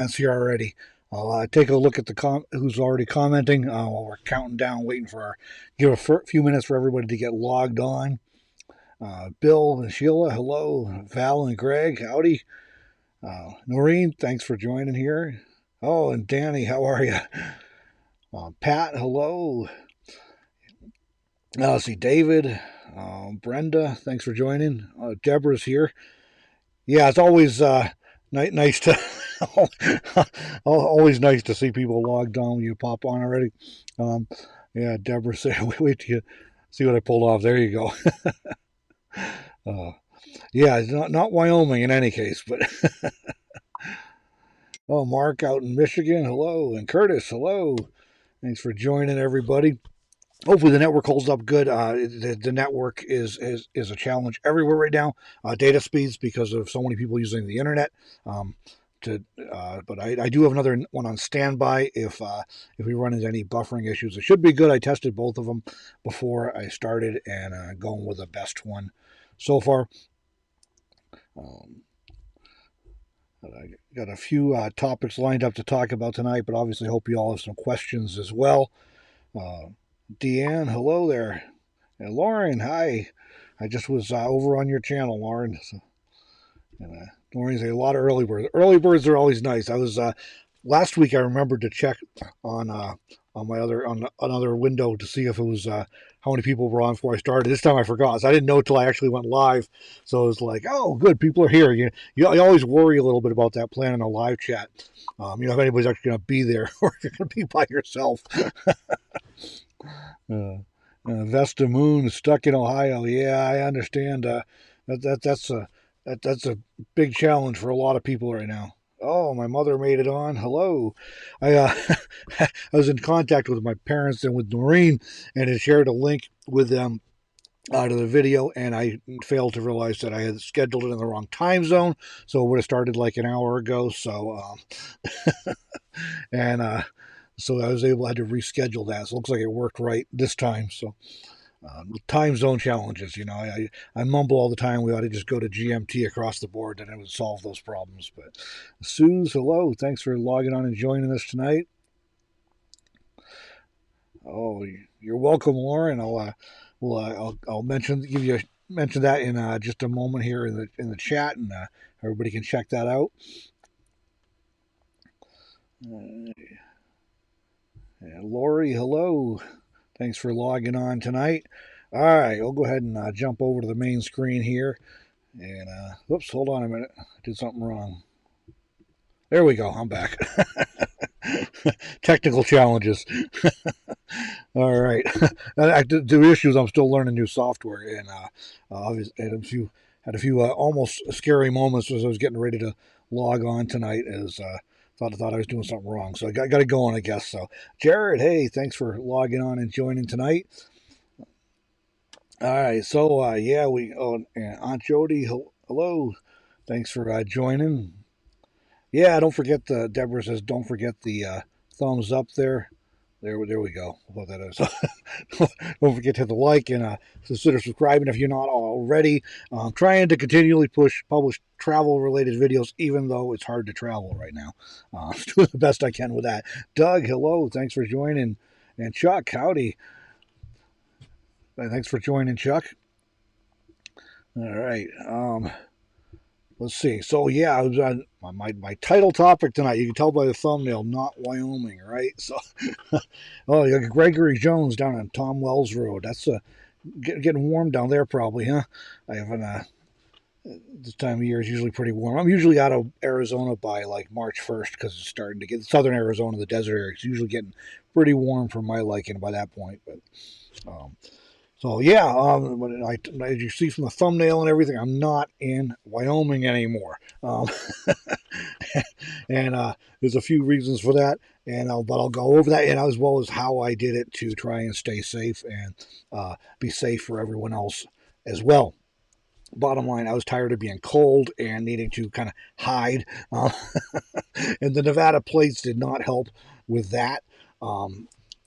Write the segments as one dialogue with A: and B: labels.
A: comments here already. I'll take a look at the who's already commenting while we're counting down, waiting for give a few minutes for everybody to get logged on. Bill and Sheila, hello. Val and Greg, howdy. Noreen, thanks for joining here. Oh, and Danny, how are you? Pat, hello. Let's see, David, Brenda, thanks for joining. Deborah's here. Yeah, it's always nice to always nice to see people logged on when you pop on already. Yeah, Deborah said, wait till you see what I pulled off. There you go. Yeah, it's not Wyoming in any case, but oh, Mark out in Michigan, hello, and Curtis, hello. Thanks for joining, everybody. Hopefully the network holds up good. The network is a challenge everywhere right now. Data speeds because of so many people using the internet. But I do have another one on standby if we run into any buffering issues. It should be good. I tested both of them before I started and going with the best one so far. I got a few topics lined up to talk about tonight, but obviously hope you all have some questions as well. Deanne, hello there. And Lauren, hi. I just was over on your channel, Lauren. So, and Lauren's a lot of early birds. Early birds are always nice. I was last week. I remembered to check on my another window to see if it was how many people were on before I started. This time I forgot, so I didn't know until I actually went live. So it was like, oh, good, people are here. You always worry a little bit about that planning a live chat. If anybody's actually going to be there or if you're going to be by yourself. Vesta Moon stuck in Ohio. Yeah, I understand. That's a big challenge for a lot of people right now. Oh, my mother made it on. Hello. I I was in contact with my parents and with Noreen, and had shared a link with them to the video, and I failed to realize that I had scheduled it in the wrong time zone, so it would have started like an hour ago. So, and so I was able, I had to reschedule that. So it looks like it worked right this time. So time zone challenges, I mumble all the time. We ought to just go to GMT across the board and it would solve those problems. But Suze, hello. Thanks for logging on and joining us tonight. Oh, you're welcome, Lauren. I'll mention that in just a moment here in the chat, and everybody can check that out. Lori, hello. Thanks for logging on tonight. All right, we'll go ahead and jump over to the main screen here. And, whoops, hold on a minute. I did something wrong. There we go. I'm back. Technical challenges. All right. The issue is I'm still learning new software, and obviously had a few almost scary moments as I was getting ready to log on tonight. As thought I was doing something wrong, so I got it going, I guess. So, Jared, hey, thanks for logging on and joining tonight. All right, so Aunt Jody, hello, thanks for joining. Yeah, don't forget Deborah says don't forget the thumbs up there. There we go. What that is. Don't forget to hit the like and consider subscribing if you're not already. I'm trying to continually publish travel-related videos, even though it's hard to travel right now. I'm doing the best I can with that. Doug, hello. Thanks for joining. And Chuck, howdy. Thanks for joining, Chuck. All right. Let's see. So, yeah, I was on my title topic tonight. You can tell by the thumbnail, not Wyoming, right? So, oh, you got Gregory Jones down on Tom Wells Road. That's getting warm down there, probably, huh? I haven't. This time of year is usually pretty warm. I'm usually out of Arizona by like March 1st because it's starting to get southern Arizona, the desert area. It's usually getting pretty warm for my liking by that point. But so yeah, as you see from the thumbnail and everything, I'm not in Wyoming anymore, and there's a few reasons for that, but I'll go over that, and as well as how I did it to try and stay safe and be safe for everyone else as well. Bottom line, I was tired of being cold and needing to kind of hide, and the Nevada plates did not help with that.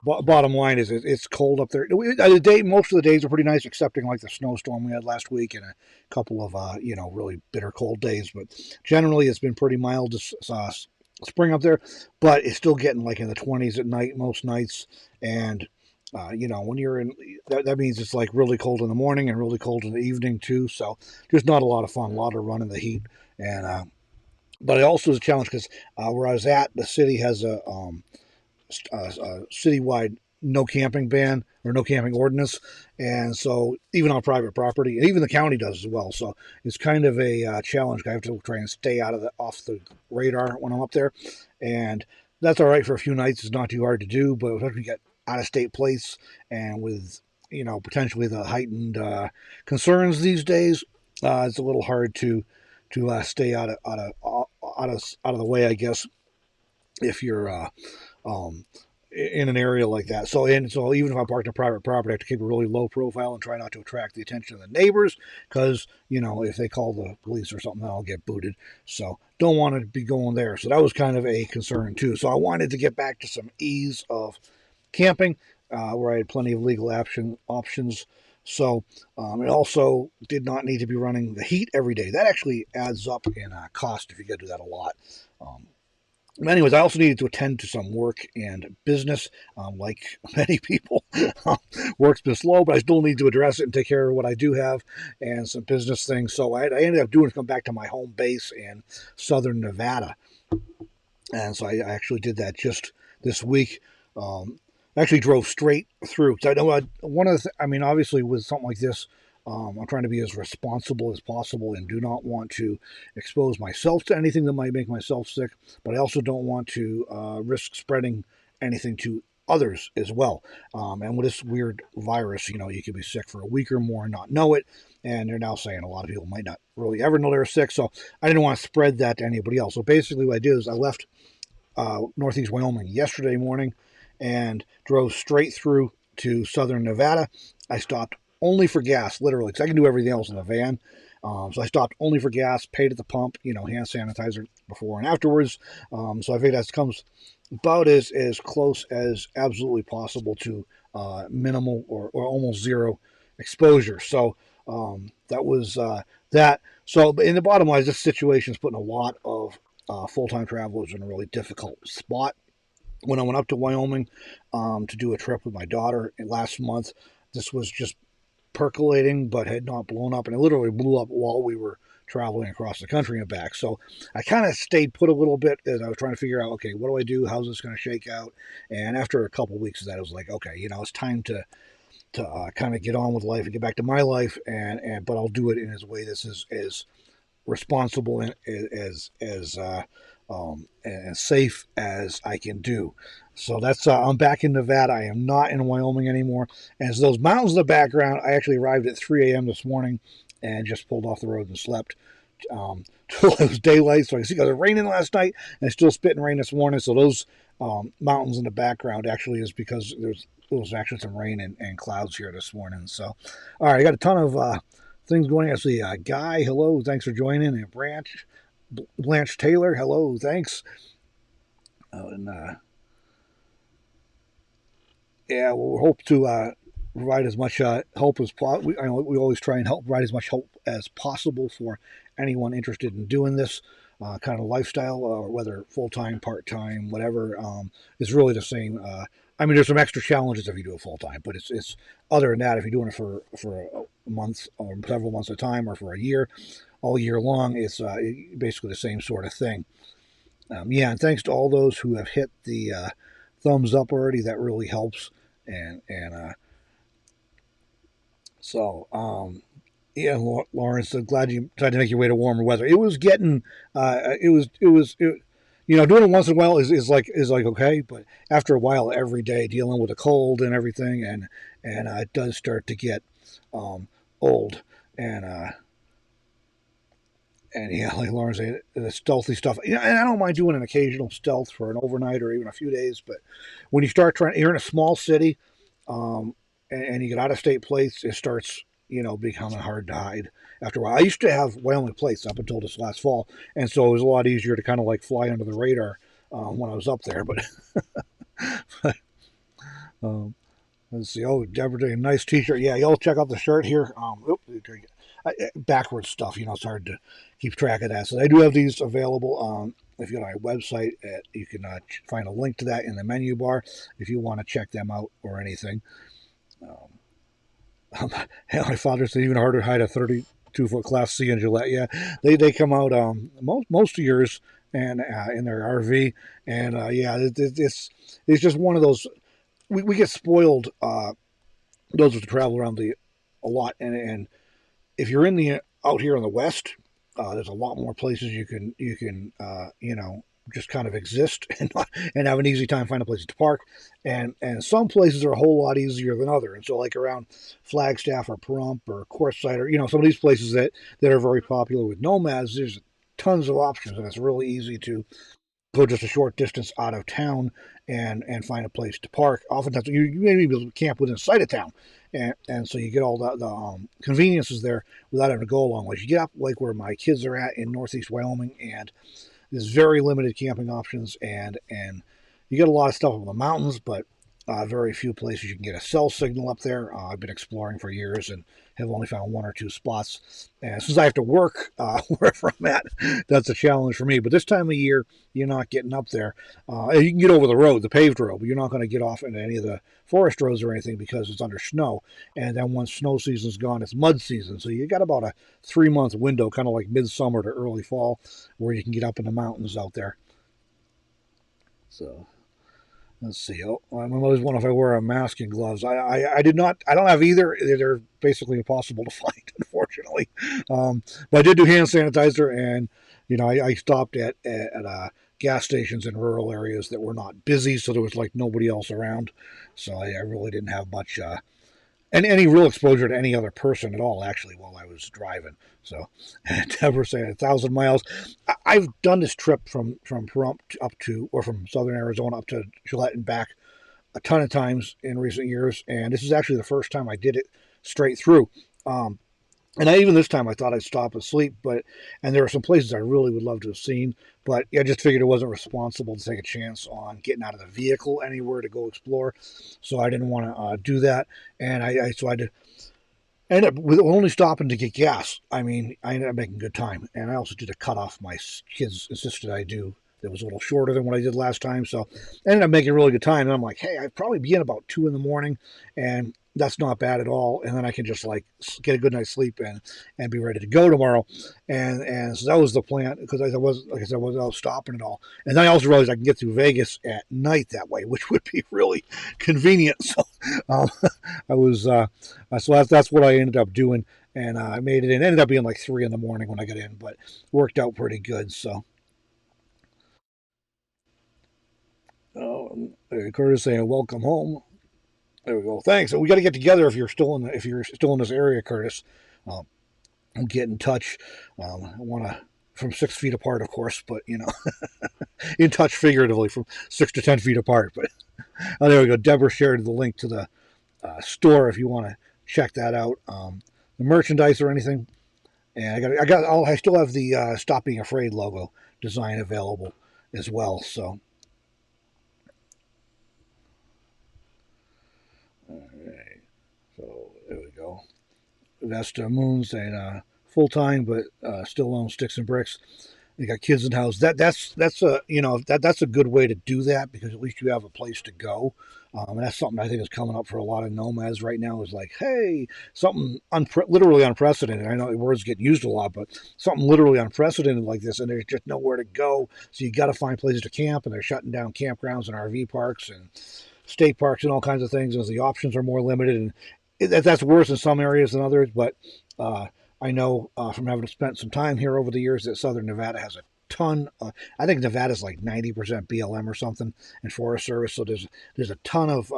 A: Bottom line is it's cold up there. Most of the days are pretty nice, excepting like the snowstorm we had last week and a couple of really bitter cold days. But generally, it's been pretty mild spring up there, but it's still getting like in the 20s at night most nights. And when you're in, that means it's like really cold in the morning and really cold in the evening too. So just not a lot of fun, a lot of running the heat. And but it also is a challenge because where I was at, the city has a citywide no camping ban or no camping ordinance, and so even on private property, and even the county does as well. So it's kind of a challenge. I have to try and stay off the radar when I'm up there, and that's all right for a few nights. It's not too hard to do, but if we get out of state place and with potentially the heightened concerns these days, it's a little hard to stay out of the way, I guess, if you're um, in an area like that. So even if I'm parked on private property, I have to keep a really low profile and try not to attract the attention of the neighbors because if they call the police or something, then I'll get booted. So don't want to be going there. So that was kind of a concern too. So I wanted to get back to some ease of camping where I had plenty of legal options. So it also did not need to be running the heat every day. That actually adds up in cost if you got to do that a lot. Anyways, I also needed to attend to some work and business, like many people. Work's been slow, but I still need to address it and take care of what I do have and some business things. So I ended up doing is come back to my home base in southern Nevada. And so I actually did that just this week. Actually drove straight through. So I know obviously with something like this, I'm trying to be as responsible as possible and do not want to expose myself to anything that might make myself sick, but I also don't want to risk spreading anything to others as well. And with this weird virus, you could be sick for a week or more and not know it. And they're now saying a lot of people might not really ever know they're sick. So I didn't want to spread that to anybody else. So basically what I did is I left northeast Wyoming yesterday morning and drove straight through to southern Nevada. I stopped only for gas, literally, because I can do everything else in the van. So I stopped only for gas, paid at the pump, hand sanitizer before and afterwards. So I think that comes about as close as absolutely possible to minimal or almost zero exposure. So that was that. So in the bottom line, this situation is putting a lot of full-time travelers in a really difficult spot. When I went up to Wyoming to do a trip with my daughter last month, this was just percolating but had not blown up, and it literally blew up while we were traveling across the country and back. So I kind of stayed put a little bit as I was trying to figure out, okay, what do I do? How's this going to shake out? And after a couple of weeks of that, I was like, okay, it's time to kind of get on with life and get back to my life, but I'll do it in a way this is as responsible and as safe as I can do. So that's I'm back in Nevada. I am not in Wyoming anymore. And as those mountains in the background, I actually arrived at 3 a.m. this morning and just pulled off the road and slept till it was daylight. So I can see, because it was raining last night and it's still spitting rain this morning. So those mountains in the background actually is because there was actually some rain and clouds here this morning. So, all right, I got a ton of things going on. I see Guy, hello, thanks for joining. And Blanche Taylor, hello, thanks. We'll hope to provide as much help as possible. We always try and provide as much help as possible for anyone interested in doing this kind of lifestyle, or whether full-time, part-time, whatever. It's really the same. There's some extra challenges if you do it full-time, but it's other than that, if you're doing it for a month or several months at a time or for a year, all year long, it's basically the same sort of thing. And thanks to all those who have hit the thumbs up already. That really helps. Lawrence, I'm glad you tried to make your way to warmer weather. It was getting, doing it once in a while is like okay, but after a while, every day dealing with a cold and everything, and it does start to get old, like Lauren said, the stealthy stuff. And I don't mind doing an occasional stealth for an overnight or even a few days. But when you start you're in a small city, and you get out of state plates, it starts, becoming hard to hide after a while. I used to have Wyoming plates up until this last fall, and so it was a lot easier to kind of like fly under the radar when I was up there. But let's see. Oh, Deborah, nice T-shirt. Yeah, y'all check out the shirt here. Backwards stuff. It's hard to keep track of that. So they do have these available. if you go to my website, you can find a link to that in the menu bar if you want to check them out or anything. My father said even harder to hide a 32-foot Class C in Gillette. Yeah, they come out most years and in their RV, and yeah, it's just one of those. We get spoiled. Those who travel around the a lot, and if you're in the out here in the West, there's a lot more places you can just kind of exist and have an easy time finding places to park, and some places are a whole lot easier than other. And so like around Flagstaff or Pahrump or Coresight or some of these places that are very popular with nomads, there's tons of options, and it's really easy to go just a short distance out of town and find a place to park. Oftentimes, you may be able to camp within sight of town, and so you get all the conveniences there without having to go a long ways. You get up like where my kids are at in northeast Wyoming, and there's very limited camping options, and you get a lot of stuff up in the mountains, but very few places you can get a cell signal up there. I've been exploring for years and have only found one or two spots. And since I have to work wherever I'm at, that's a challenge for me. But this time of year, you're not getting up there. You can get over the road, the paved road, but you're not going to get off into any of the forest roads or anything because it's under snow. And then once snow season's gone, it's mud season. So you got about a 3-month window, kind of like midsummer to early fall, where you can get up in the mountains out there. So let's see. Oh, I'm always wondering if I wear a mask and gloves. I did not. I don't have either. They're basically impossible to find, unfortunately. But I did do hand sanitizer, and I stopped at gas stations in rural areas that were not busy, so there was like nobody else around. So I really didn't have much and any real exposure to any other person at all, actually, while I was driving. So, Deborah saying 1,000 miles. I've done this trip from Pahrump up to, or from southern Arizona up to Gillette and back a ton of times in recent years, and this is actually the first time I did it straight through. Um, and even this time I thought I'd stop and sleep, and there are some places I really would love to have seen, but I just figured it wasn't responsible to take a chance on getting out of the vehicle anywhere to go explore, so I didn't want to do that. And so I ended up with only stopping to get gas. I mean, I ended up making good time, and I also did a cut off my kids insisted I do. That was a little shorter than what I did last time, so I ended up making really good time. And I'm like, hey, I'd probably be in about 2 in the morning, and that's not bad at all. And then I can just like get a good night's sleep and be ready to go tomorrow. And so that was the plan because I was like I said, I was stopping at all. And then I also realized I can get through Vegas at night that way, which would be really convenient. So um, I was so that's what I ended up doing, and I made it in. It ended up being like 3 in the morning when I got in, but worked out pretty good. So. Curtis saying welcome home. There we go. Thanks. So we got to get together if you're still in this area, Curtis. Um, get in touch. I want to from 6 feet apart, of course, but in touch figuratively from 6 to 10 feet apart. But there we go. Deborah shared the link to the store if you want to check that out. The merchandise or anything. And I still have the Stop Being Afraid logo design available as well. So. All right. So there we go. Vesta Moon saying full time, but still own sticks and bricks. You got kids in the house. That's a good way to do that because at least you have a place to go. And that's something I think is coming up for a lot of nomads right now. Is like, hey, something literally unprecedented. I know the words get used a lot, but something literally unprecedented like this, and there's just nowhere to go. So you got to find places to camp, and they're shutting down campgrounds and RV parks and state parks and all kinds of things as the options are more limited. And that's worse in some areas than others, but I know from having spent some time here over the years that Southern Nevada has a ton. I think Nevada's like 90% BLM or something and Forest Service, so there's a ton of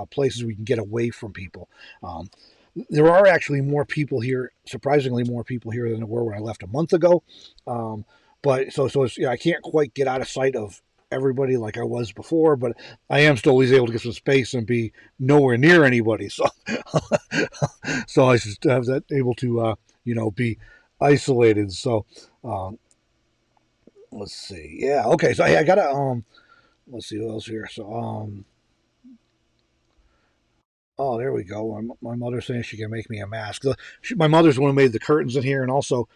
A: places we can get away from people. There are actually more people here, surprisingly more people here than there were when I left a month ago. But I can't quite get out of sight of everybody like I was before, but I am still always able to get some space and be nowhere near anybody. So, so I should have that able to, be isolated. So, let's see. Yeah. Okay. So I gotta, let's see what else here. So, oh, there we go. My mother's saying she can make me a mask. My mother's the one who made the curtains in here, and also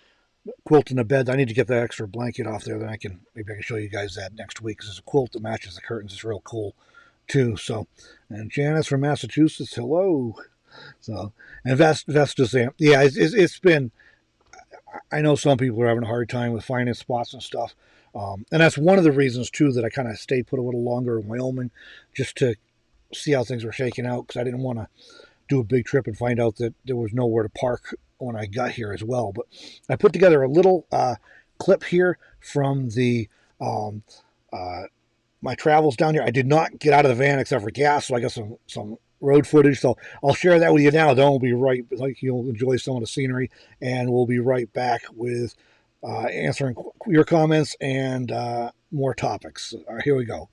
A: quilting the bed. I need to get the extra blanket off there. Then maybe I can show you guys that next week, because it's a quilt that matches the curtains. It's real cool too. So, and Janice from Massachusetts, hello. So, and Vesta's saying, yeah, it's been. I know some people are having a hard time with finding spots and stuff. And that's one of the reasons too that I kind of stayed put a little longer in Wyoming, just to see how things were shaking out, because I didn't want to do a big trip and find out that there was nowhere to park when I got here as well. But I put together a little clip here from the my travels down here. I did not get out of the van except for gas, so I got some road footage. So I'll share that with you now. Then we'll be right, like, you'll enjoy some of the scenery, and we'll be right back with answering your comments and more topics. All right, here we go.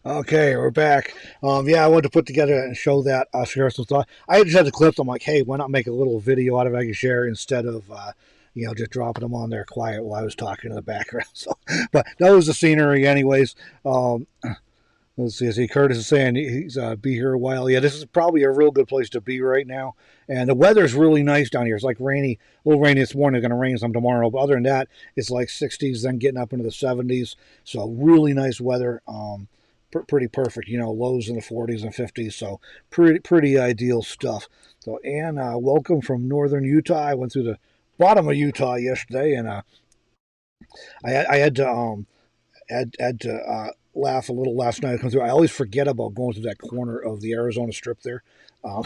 A: Okay, we're back. Yeah, I wanted to put together and show that, share some thought. I just had the clips. I'm like, hey, why not make a little video out of it I can share, instead of, just dropping them on there quiet while I was talking in the background. So, but that was the scenery, anyways. Let's see. See, Curtis is saying he's be here a while. Yeah, this is probably a real good place to be right now. And the weather's really nice down here. It's like rainy, a little rainy this morning. It's going to rain some tomorrow. But other than that, it's like 60s, then getting up into the 70s. So really nice weather. Pretty perfect. Lows in the 40s and 50s. So pretty ideal stuff. So, Ann, welcome from northern Utah. I went through the bottom of Utah yesterday, and I had to laugh a little last night. I always forget about going through that corner of the Arizona Strip there. I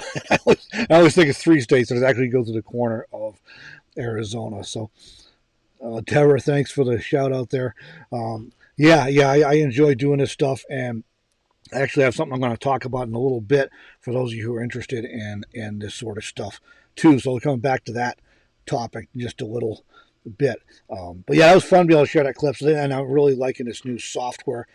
A: always think it's 3 states, and it actually goes to the corner of Arizona. So, Deborah, thanks for the shout out there. I enjoy doing this stuff, and I actually have something I'm going to talk about in a little bit for those of you who are interested in this sort of stuff too. So we'll come back to that topic in just a little bit. But yeah, it was fun to be able to share that clip. And I'm really liking this new software.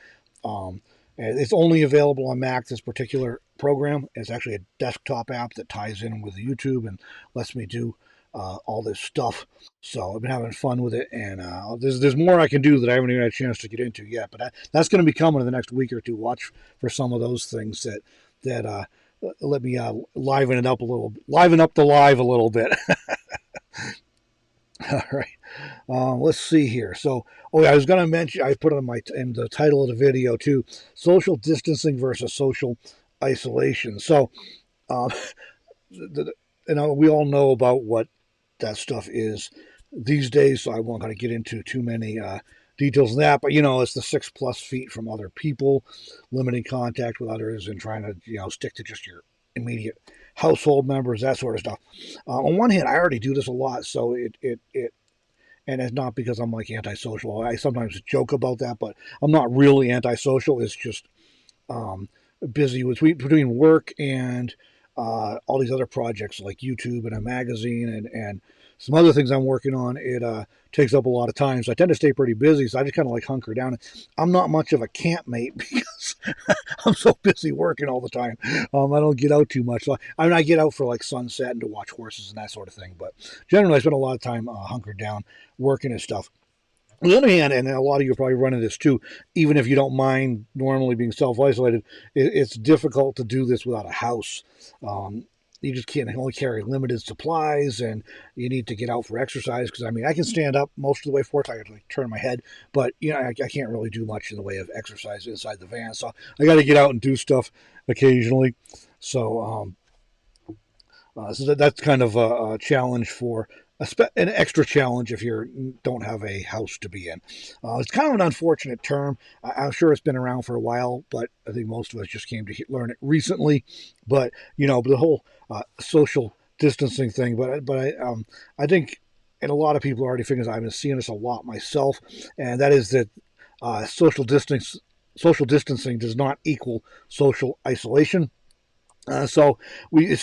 A: It's only available on Mac, this particular program. It's actually a desktop app that ties in with YouTube and lets me do all this stuff. So I've been having fun with it, and there's more I can do that I haven't even had a chance to get into yet. But that's going to be coming in the next week or two. Watch for some of those things that let me liven up the live a little bit. All right. Let's see here. So, I was going to mention, I put it in the title of the video too, social distancing versus social isolation. So, we all know about what that stuff is these days, so I won't kind of get into too many details of that. But it's the 6+ feet from other people, limiting contact with others, and trying to stick to just your immediate household members, that sort of stuff. On one hand, I already do this a lot, so it and it's not because I'm like antisocial. I sometimes joke about that, but I'm not really antisocial. It's just busy between work and all these other projects like YouTube and a magazine and some other things I'm working on. It takes up a lot of time, so I tend to stay pretty busy. So I just kind of like hunker down. I'm not much of a campmate because I'm so busy working all the time. I don't get out too much. So, I mean, I get out for like sunset and to watch horses and that sort of thing. But generally, I spend a lot of time hunkered down working and stuff. On the other hand, and a lot of you probably run into this too, even if you don't mind normally being self isolated, it's difficult to do this without a house. Um, you just can't only carry limited supplies, and you need to get out for exercise. Because I mean, I can stand up most of the way forth. I can like turn my head, but you know, I can't really do much in the way of exercise inside the van. So I got to get out and do stuff occasionally. So so that's kind of a challenge for an extra challenge if you don't have a house to be in. It's kind of an unfortunate term. I'm sure it's been around for a while, but I think most of us just came to learn it recently. But you know, the whole social distancing thing. I think, and a lot of people already figure I've been seeing this a lot myself, and that is that social distance. Social distancing does not equal social isolation. So we're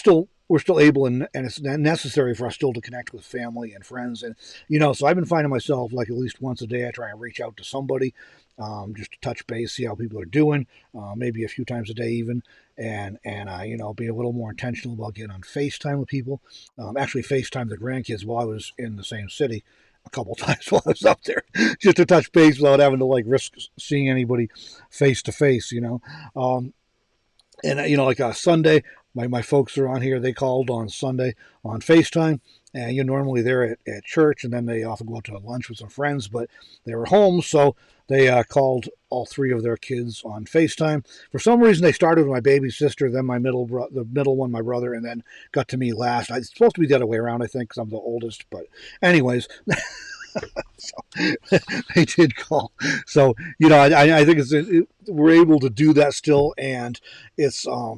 A: still able, and it's necessary for us still to connect with family and friends. And you know, so I've been finding myself like at least once a day I try and reach out to somebody, just to touch base, see how people are doing, maybe a few times a day even, and you know, be a little more intentional about getting on FaceTime with people. Actually FaceTime the grandkids while I was in the same city a couple times while I was up there, just to touch base without having to like risk seeing anybody face to face. You know. And you know, like Sunday, my folks are on here. They called on Sunday on FaceTime, and you know, normally they're at church, and then they often go out to lunch with some friends, but they were home, so they called all three of their kids on FaceTime. For some reason, they started with my baby sister, then the middle one, my brother, and then got to me last. It's supposed to be the other way around, I think, because I'm the oldest. But anyways, so they did call. So you know, I think we're able to do that still, and it's a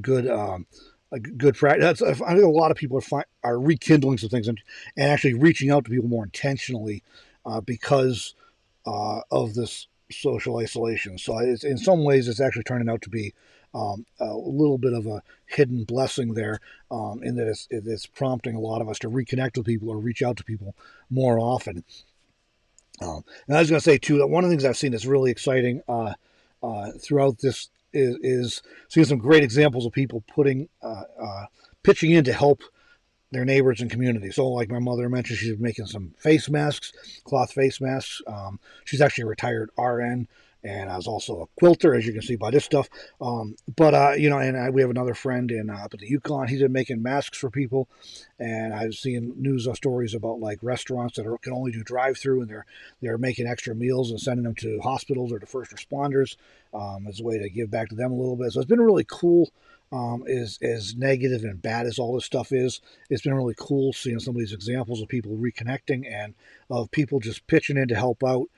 A: good a good practice. I think a lot of people are rekindling some things, and actually reaching out to people more intentionally because of this social isolation. So it's, in some ways, it's actually turning out to be a little bit of a hidden blessing there, in that it's prompting a lot of us to reconnect with people or reach out to people more often. And I was going to say too that one of the things I've seen that's really exciting throughout this is seeing some great examples of people pitching in to help their neighbors and community. So, like my mother mentioned, she's making some face masks, cloth face masks. She's actually a retired RN, and I was also a quilter, as you can see by this stuff. You know, and we have another friend in up at the Yukon. He's been making masks for people, and I've seen news stories about like restaurants that can only do drive-through, and they're making extra meals and sending them to hospitals or to first responders as a way to give back to them a little bit. So it's been really cool. As negative and bad as all this stuff is, it's been really cool seeing some of these examples of people reconnecting and of people just pitching in to help out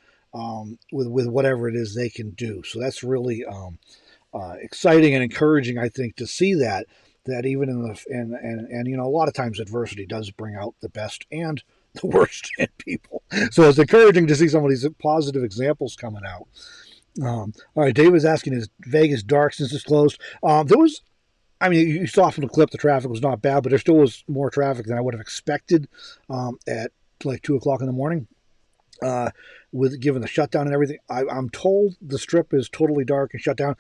A: with whatever it is they can do. So that's really exciting and encouraging, I think, to see that even in the and you know, a lot of times adversity does bring out the best and the worst in people. So it's encouraging to see some of these positive examples coming out. All right, Dave was asking, is Vegas dark since it's closed? There was, I mean, you saw from the clip the traffic was not bad, but there still was more traffic than I would have expected at like 2 o'clock in the morning. Uh, with given the shutdown and everything, I'm told the strip is totally dark and shut down.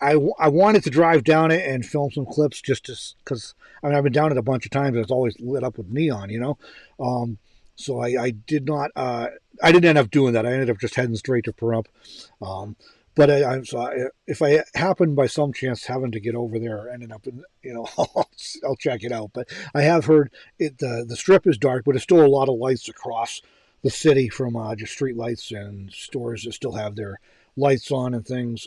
A: I wanted to drive down it and film some clips just because I mean I've been down it a bunch of times and it's always lit up with neon, you know. So I did not. I didn't end up doing that. I ended up just heading straight to Pahrump. Um, if I happen by some chance having to get over there or ending up in, you know, I'll check it out. But I have heard the strip is dark, but there's still a lot of lights across the city from just street lights and stores that still have their lights on and things.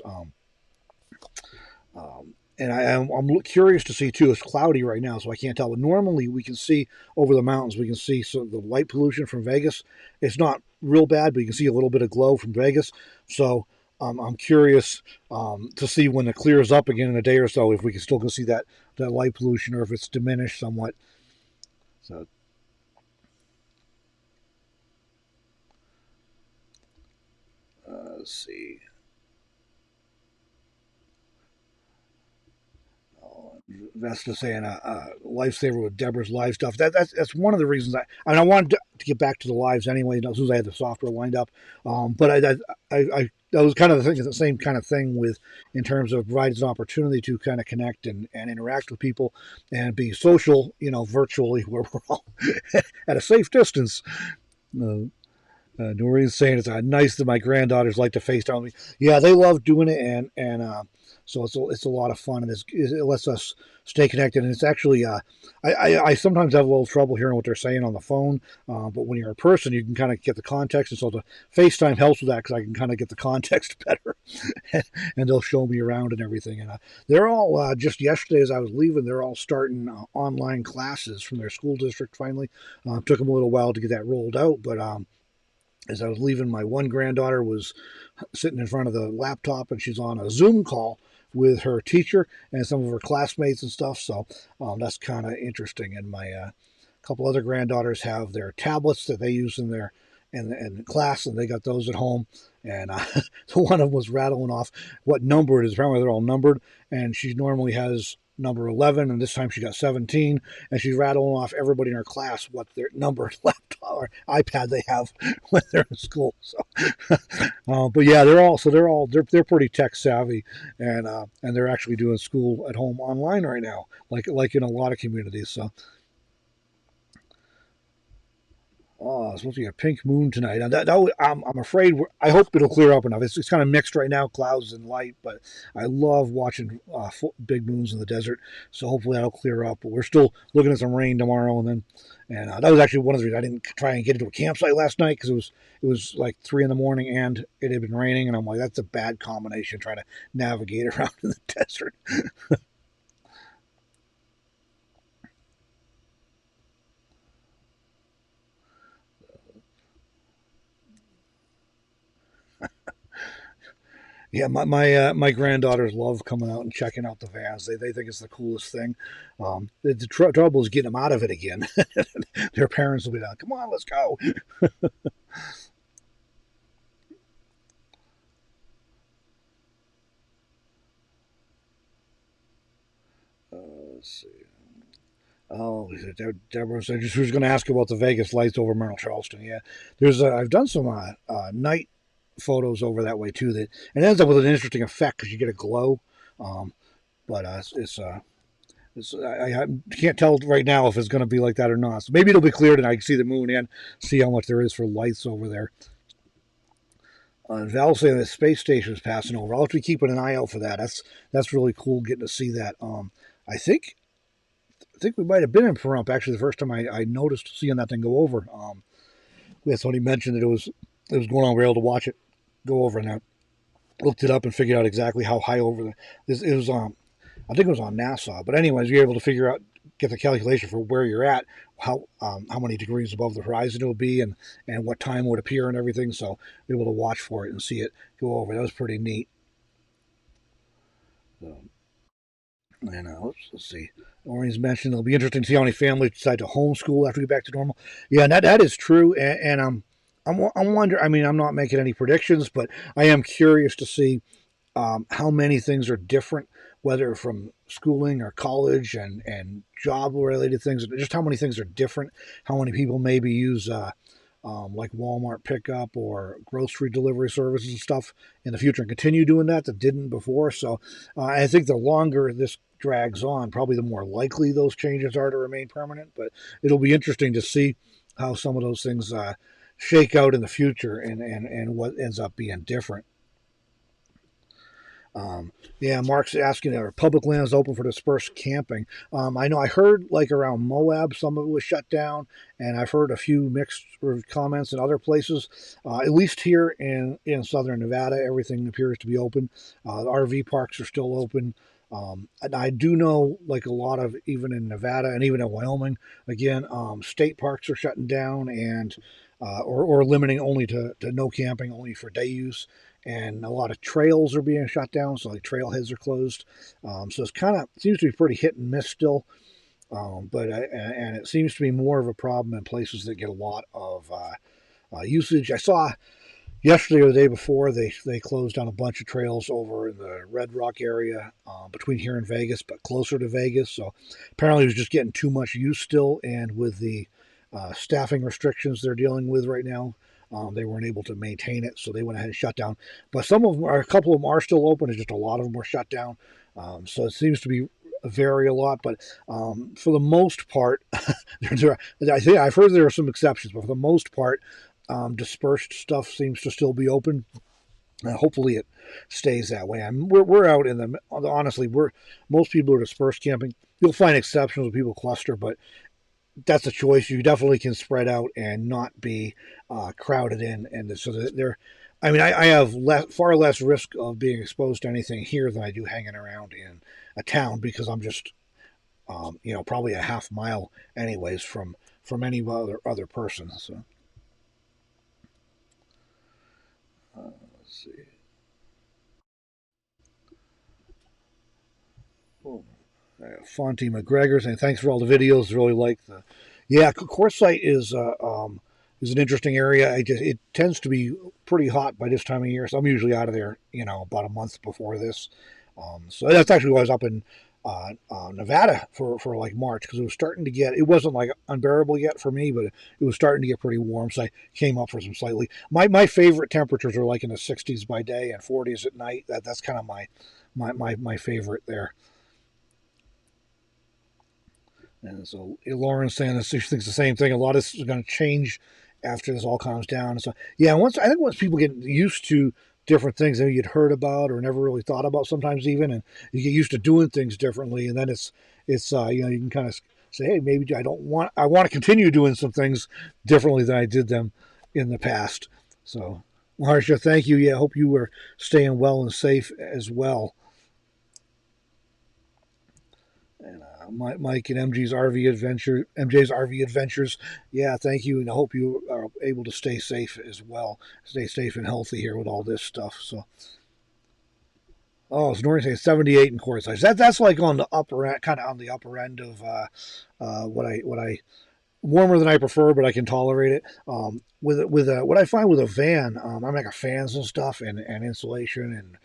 A: And I'm curious to see too. It's cloudy right now, so I can't tell. But normally we can see over the mountains. We can see the light pollution from Vegas. It's not real bad, but you can see a little bit of glow from Vegas. So I'm curious to see when it clears up again in a day or so if we can still go see that light pollution or if it's diminished somewhat. So let's see. Vesta saying Lifesaver with Deborahs live stuff. That's one of the reasons I wanted to get back to the lives anyway. As soon as I had the software lined up, but I that was kind of the same kind of thing with in terms of providing an opportunity to kind of connect and interact with people and be social, virtually where we're all at a safe distance. Uh, Noreen's saying it's nice that my granddaughters like to FaceTime me. Yeah, they love doing it, and so it's a lot of fun, and it lets us stay connected. And it's actually, I sometimes have a little trouble hearing what they're saying on the phone, but when you're in person, you can kind of get the context, and so the FaceTime helps with that because I can kind of get the context better, and they'll show me around and everything. And they're all just yesterday as I was leaving, they're all starting online classes from their school district. Finally, took them a little while to get that rolled out, but as I was leaving, my one granddaughter was sitting in front of the laptop and she's on a Zoom call with her teacher and some of her classmates and stuff. So that's kind of interesting. And my couple other granddaughters have their tablets that they use in class, and they got those at home. And one of them was rattling off what number it is. Apparently, they're all numbered, and she normally has number 11, and this time she got 17, and she's rattling off everybody in her class what their numbered laptop or iPad they have when they're in school. So, but yeah, they're pretty tech savvy, and they're actually doing school at home online right now, like in a lot of communities. So. Oh, it's supposed to be a pink moon tonight. Now I'm afraid. I hope it'll clear up enough. It's kind of mixed right now, clouds and light. But I love watching big moons in the desert. So hopefully that'll clear up. But we're still looking at some rain tomorrow, and that was actually one of the reasons I didn't try and get into a campsite last night because it was like 3 in the morning and it had been raining, and I'm like, that's a bad combination trying to navigate around in the desert. Yeah, my granddaughters love coming out and checking out the vans. They think it's the coolest thing. The trouble is getting them out of it again. Their parents will be like, "Come on, let's go." Let's see. Oh, Deborah said she was going to ask about the Vegas lights over Mount Charleston. Yeah, I've done some night photos over that way too. That and it ends up with an interesting effect because you get a glow. Um, but I can't tell right now if it's going to be like that or not. So maybe it'll be cleared and I can see the moon and see how much there is for lights over there. Val saying the space station is passing over. I'll have to be keeping an eye out for that. That's really cool getting to see that. I think I think we might have been in Pahrump actually the first time I noticed seeing that thing go over. That's when he mentioned that it was going on. We were able to watch it go over, and I looked it up and figured out exactly how high over it was. I think it was on NASA. But anyways, you're able to figure out get the calculation for where you're at, how many degrees above the horizon it will be, and what time it would appear and everything. So be able to watch for it and see it go over. That was pretty neat. So, and let's see. Maureen's mentioned it'll be interesting to see how many families decide to homeschool after we get back to normal. Yeah, and that is true. I'm wondering. I mean, I'm not making any predictions, but I am curious to see how many things are different, whether from schooling or college and job related things, just how many things are different, how many people maybe use like Walmart pickup or grocery delivery services and stuff in the future and continue doing that didn't before. So I think the longer this drags on, probably the more likely those changes are to remain permanent. But it'll be interesting to see how some of those things shake out in the future and what ends up being different. Yeah, Mark's asking are public lands open for dispersed camping? I know I heard like around Moab, some of it was shut down, and I've heard a few mixed comments in other places. At least here in southern Nevada, everything appears to be open. The RV parks are still open. And I do know, like a lot of even in Nevada and even in Wyoming, again, state parks are shutting down and or limiting only to no camping, only for day use, and a lot of trails are being shut down, so like trailheads are closed. So it's kind of seems to be pretty hit and miss still, and it seems to be more of a problem in places that get a lot of usage. I saw yesterday or the day before, they closed down a bunch of trails over in the Red Rock area between here and Vegas, but closer to Vegas. So apparently it was just getting too much use still, and with the staffing restrictions they're dealing with right now, they weren't able to maintain it, so they went ahead and shut down. But some of them are, a couple of them are still open. It's just a lot of them were shut down. So it seems to be vary a lot, but for the most part, I think I've heard there are some exceptions, but for the most part, dispersed stuff seems to still be open. Hopefully, it stays that way. We're out in the honestly, most people are dispersed camping. You'll find exceptions when people cluster, but that's a choice. You definitely can spread out and not be crowded in, and so that they're. I mean, I have far less risk of being exposed to anything here than I do hanging around in a town because I'm just, probably a half mile anyways from any other person. So let's see. Oh, Fonty McGregor saying thanks for all the videos. Really like the. Yeah, Coresight is an interesting area. It tends to be pretty hot by this time of year, so I'm usually out of there, about a month before this. So that's actually why I was up in Nevada for like March because it was starting to get. It wasn't like unbearable yet for me, but it was starting to get pretty warm. So I came up for some slightly. My favorite temperatures are like in the 60s by day and 40s at night. That's kind of my favorite there. And so Lauren's saying that she thinks the same thing. A lot of this is going to change after this all calms down. So yeah, I think once people get used to different things that you'd heard about or never really thought about, sometimes even, and you get used to doing things differently, and then it's you can kind of say, hey, maybe I want to continue doing some things differently than I did them in the past. So Marsha, thank you. Yeah, I hope you were staying well and safe as well. And Mike and MJ's RV Adventures. Yeah, thank you, and I hope you are able to stay safe as well. Stay safe and healthy here with all this stuff. So, oh, it's Norton saying 78 in Coresight. That's like on the upper end, kind of on the upper end of what I warmer than I prefer, but I can tolerate it. What I find with a van, I'm like a fans and stuff, and insulation and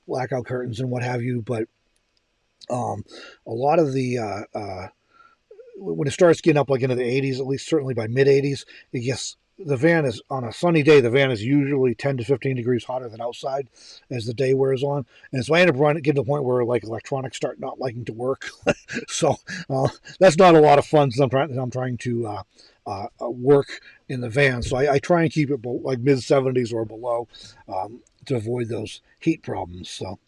A: blackout curtains and what have you, but um, a lot of the when it starts getting up like into the 80s, at least certainly by mid 80s, it gets the van is on a sunny day. The van is usually 10 to 15 degrees hotter than outside as the day wears on, and so I end up getting to the point where like electronics start not liking to work. So that's not a lot of fun. So I'm trying to work in the van, so I try and keep it like mid 70s or below to avoid those heat problems. So.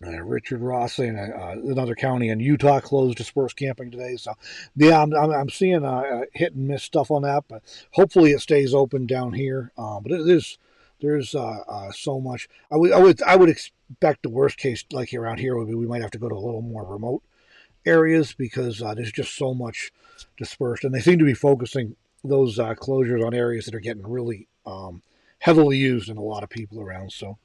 A: Richard Ross saying another county in Utah closed dispersed camping today. So, yeah, I'm seeing hit and miss stuff on that, but hopefully it stays open down here. But it is there's so much. I would expect the worst case like around here would be we might have to go to a little more remote areas because there's just so much dispersed, and they seem to be focusing those closures on areas that are getting really heavily used and a lot of people around. So.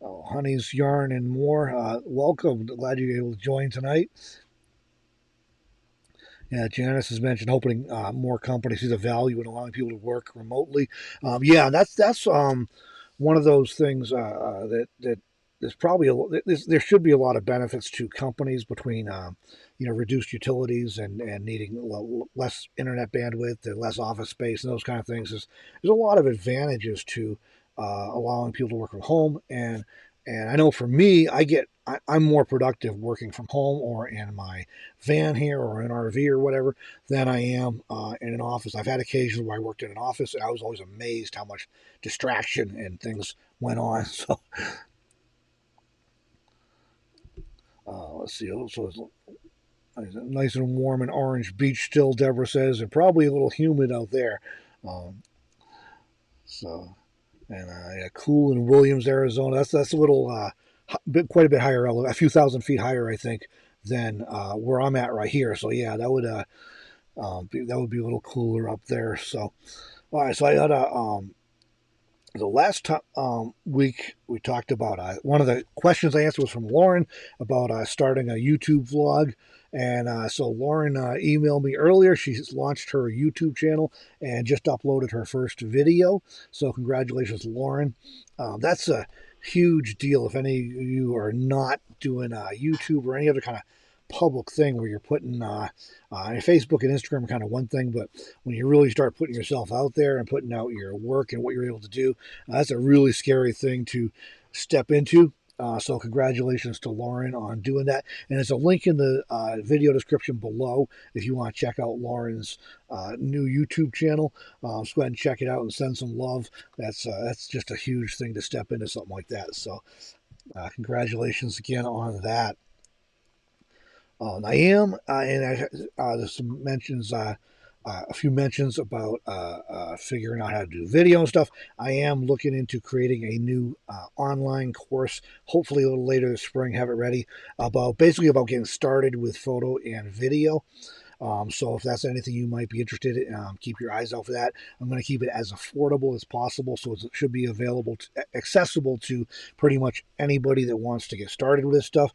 A: Oh, Honey's Yarn and more. Welcome. Glad you're able to join tonight. Yeah, Janice has mentioned opening more companies see the value in allowing people to work remotely. Yeah, that's one of those things that there's probably there should be a lot of benefits to companies between reduced utilities and needing less internet bandwidth and less office space and those kind of things. There's a lot of advantages to allowing people to work from home and I know for me, I'm more productive working from home or in my van here or an RV or whatever than I am in an office. I've had occasions where I worked in an office and I was always amazed how much distraction and things went on. So let's see. So it's nice and warm and Orange Beach still, Deborah says, and probably a little humid out there. Um, so and yeah, cool in Williams, Arizona. That's a little quite a bit higher, a few thousand feet higher, I think, than where I'm at right here. So yeah, that would be a little cooler up there. So all right, so I had the last week we talked about one of the questions I answered was from Lauren about starting a YouTube vlog, And so Lauren emailed me earlier. She's launched her YouTube channel and just uploaded her first video. So congratulations, Lauren. That's a huge deal. If any of you are not doing YouTube or any other kind of public thing where you're putting Facebook and Instagram are kind of one thing, but when you really start putting yourself out there and putting out your work and what you're able to do, that's a really scary thing to step into. So congratulations to Lauren on doing that. And there's a link in the video description below if you want to check out Lauren's new YouTube channel. So go ahead and check it out and send some love. That's just a huge thing to step into something like that. So congratulations again on that. I am, and there's some mentions, a few mentions about figuring out how to do video and stuff. I am looking into creating a new online course, hopefully a little later this spring, have it ready, about getting started with photo and video. So if that's anything you might be interested in, keep your eyes out for that. I'm going to keep it as affordable as possible, so it should be accessible to pretty much anybody that wants to get started with this stuff.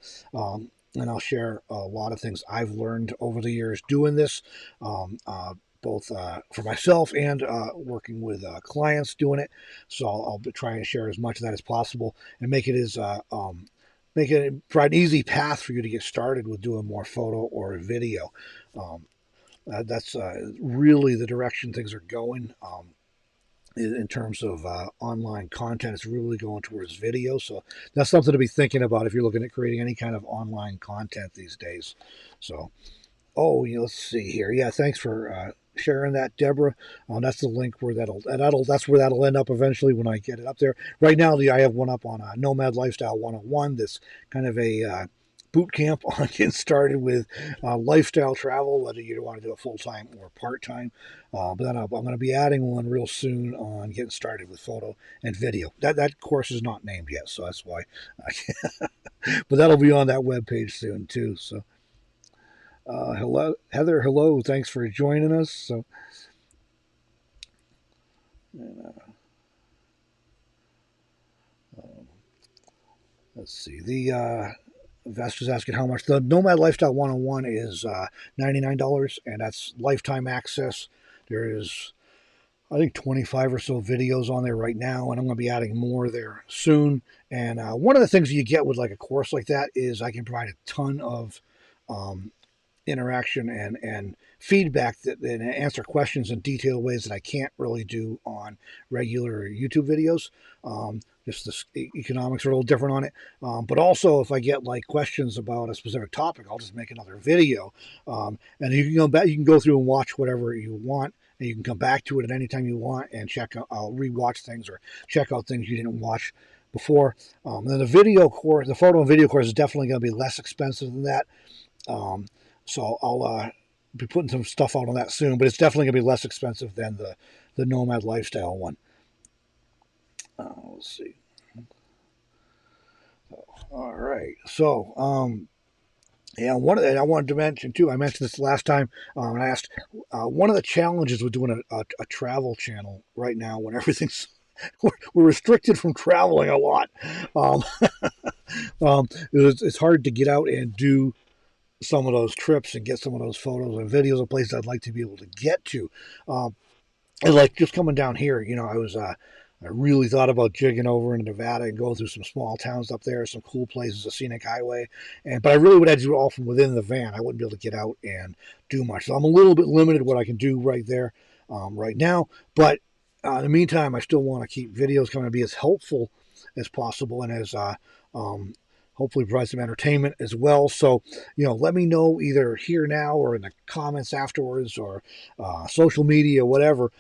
A: And I'll share a lot of things I've learned over the years doing this, both for myself and working with clients doing it. So I'll be trying to share as much of that as possible and make it provide an easy path for you to get started with doing more photo or video. That's really the direction things are going. In terms of online content, it's really going towards video. So that's something to be thinking about if you're looking at creating any kind of online content these days. So, let's see here. Yeah, thanks for sharing that, Deborah. That's the link where that's where that'll end up eventually when I get it up there. Right now, I have one up on Nomad Lifestyle 101. This kind of a boot camp on getting started with lifestyle travel, whether you want to do it full time or part time. But then I'm going to be adding one real soon on getting started with photo and video. That course is not named yet, so that's why. But that'll be on that webpage soon too. So, hello, Heather. Hello, thanks for joining us. So, let's see. The Vestas asking how much. The Nomad Lifestyle 101 is $99, and that's lifetime access. There is, I think, 25 or so videos on there right now, and I'm going to be adding more there soon. And one of the things you get with like a course like that is I can provide a ton of um, interaction and feedback and answer questions in detailed ways that I can't really do on regular YouTube videos. Just the economics are a little different on it. But also, if I get like questions about a specific topic, I'll just make another video. And you can go back, you can go through and watch whatever you want, and you can come back to it at any time you want and check out. I'll rewatch things or check out things you didn't watch before. Then the video course, the photo and video course, is definitely going to be less expensive than that. So I'll be putting some stuff out on that soon, but it's definitely going to be less expensive than the Nomad Lifestyle one. Let's see. All right. So, yeah, I wanted to mention too. I mentioned this last time. And I asked one of the challenges with doing a travel channel right now when everything's we're restricted from traveling a lot. Um, it's hard to get out and do some of those trips and get some of those photos and videos of places I'd like to be able to get to. And like just coming down here, I really thought about jigging over into Nevada and going through some small towns up there, some cool places, a scenic highway. But I really would have to do it all from within the van. I wouldn't be able to get out and do much. So I'm a little bit limited what I can do right there, right now. But in the meantime, I still want to keep videos coming to be as helpful as possible and as hopefully provide some entertainment as well. So, let me know either here now or in the comments afterwards or social media, whatever,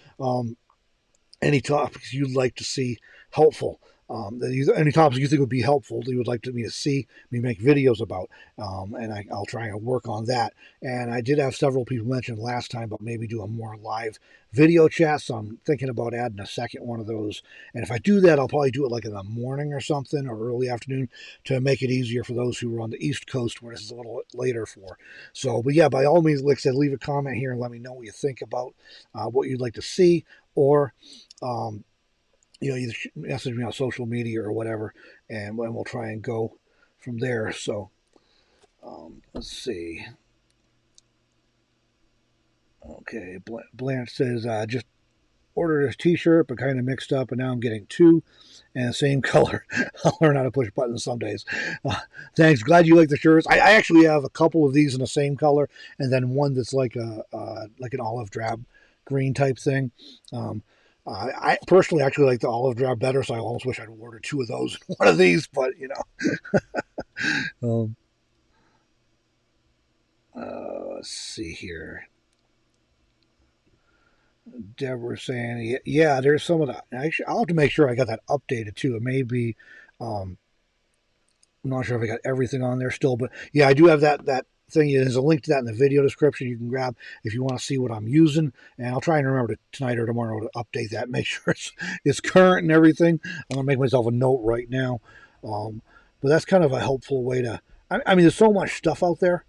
A: any topics you'd like to see helpful. Any topics you think would be helpful that you would like me to see me make videos about, and I'll try and work on that. And I did have several people mention last time about maybe do a more live video chat, so I'm thinking about adding a second one of those. And if I do that, I'll probably do it like in the morning or something or early afternoon to make it easier for those who are on the East Coast where this is a little later for. So, but yeah, by all means, like I said, leave a comment here and let me know what you think about what you'd like to see, or either message me on social media or whatever, and we'll try and go from there. So, let's see. Okay, Blanche says, just ordered a T-shirt, but kind of mixed up, and now I'm getting two and the same color. I'll learn how to push buttons some days. Thanks. Glad you like the shirts. I actually have a couple of these in the same color, and then one that's like a like an olive drab green type thing. I personally actually like the olive drab better, so I almost wish I'd ordered two of those in one of these. But um, let's see here. Deborah saying, yeah, there's some of that. Actually, I'll have to make sure I got that updated too. It may be, I'm not sure if I got everything on there still, but yeah, I do have that thing. There's a link to that in the video description you can grab if you want to see what I'm using. And I'll try and remember tonight or tomorrow to update that, make sure it's current and everything. I'm going to make myself a note right now. But that's kind of a helpful way to, I mean, there's so much stuff out there.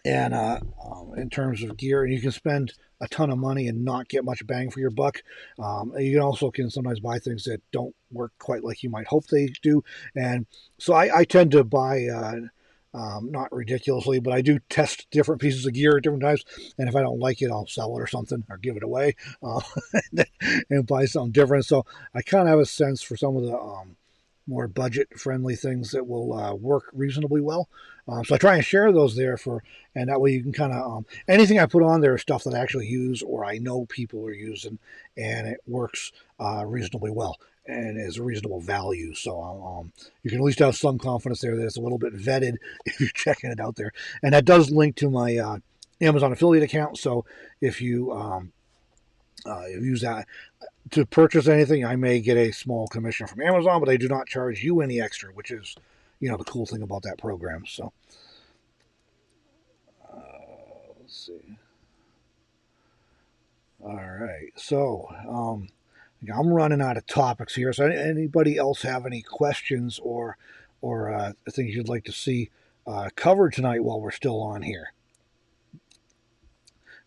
A: And in terms of gear, and you can spend a ton of money and not get much bang for your buck. You also can sometimes buy things that don't work quite like you might hope they do. And so I tend to buy, not ridiculously, but I do test different pieces of gear at different times. And if I don't like it, I'll sell it or something or give it away and buy something different. So I kind of have a sense for some of the more budget-friendly things that will work reasonably well. So I try and share those there and that way you can kind of anything I put on there is stuff that I actually use or I know people are using, and it works reasonably well and is a reasonable value. So you can at least have some confidence there that it's a little bit vetted if you're checking it out there. And that does link to my Amazon affiliate account. So if you use that to purchase anything, I may get a small commission from Amazon, but they do not charge you any extra, which is, the cool thing about that program. So, let's see. All right. So, I'm running out of topics here. So, anybody else have any questions or things you'd like to see covered tonight while we're still on here?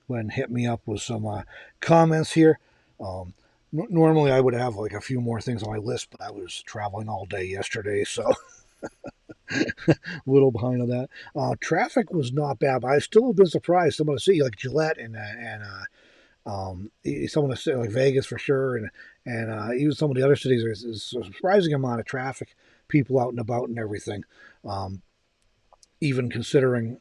A: Go ahead and hit me up with some comments here. Normally I would have like a few more things on my list, but I was traveling all day yesterday, so a little behind on that. Traffic was not bad, but I still have been surprised. Some of the city like Gillette and some of the city like Vegas for sure, and even some of the other cities, there's a surprising amount of traffic, people out and about and everything. Even considering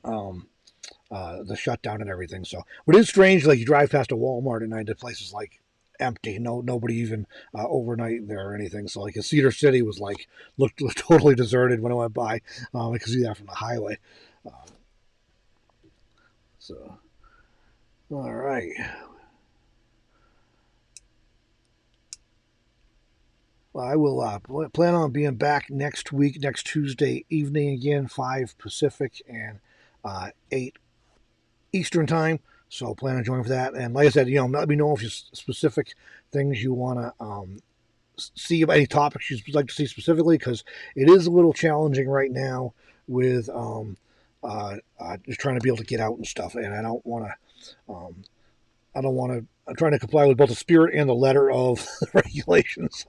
A: the shutdown and everything. So, but it's strange. Like you drive past a Walmart at night, the place is like empty. Nobody even overnight there or anything. So, like Cedar City was like looked totally deserted when I went by. I could see that from the highway. So, all right. Well, I will plan on being back next week, next Tuesday evening again, 5 Pacific and 8 Eastern time. So plan on joining for that. And like I said, let me know if you specific things you want to see about any topics you'd like to see specifically, because it is a little challenging right now with just trying to be able to get out and stuff. And I don't want to. I'm trying to comply with both the spirit and the letter of the regulations,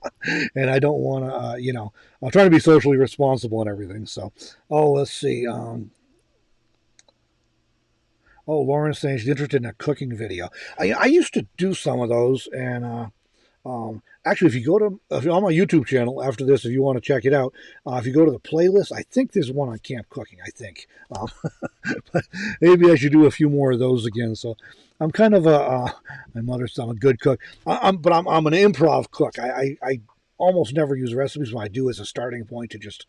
A: and I don't want to. I'm trying to be socially responsible and everything. So, let's see. Lauren's saying she's interested in a cooking video. I used to do some of those, and actually, if you're on my YouTube channel after this, if you want to check it out, if you go to the playlist, I think there's one on camp cooking. I think, but maybe I should do a few more of those again. So, I'm kind of my mother's son, a good cook. I'm an improv cook. I almost never use recipes. What I do as a starting point to just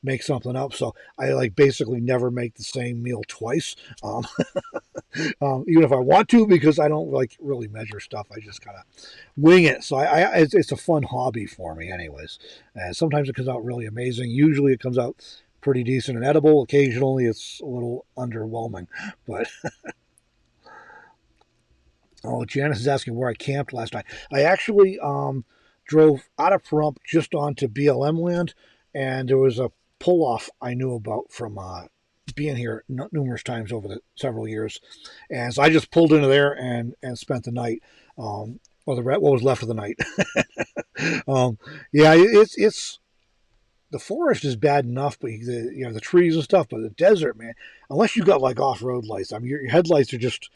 A: make something up. So I basically never make the same meal twice. Even if I want to, because I don't really measure stuff. I just kind of wing it. So it's a fun hobby for me anyways. And sometimes it comes out really amazing. Usually it comes out pretty decent and edible. Occasionally it's a little underwhelming, but Janice is asking where I camped last night. I actually drove out of Pahrump just onto BLM land, and there was a pull-off I knew about from being here numerous times over the several years. And so I just pulled into there and spent the night, or what was left of the night. Yeah, it's the forest is bad enough, but the trees and stuff, but the desert, man, unless you got off-road lights, I mean, your headlights are just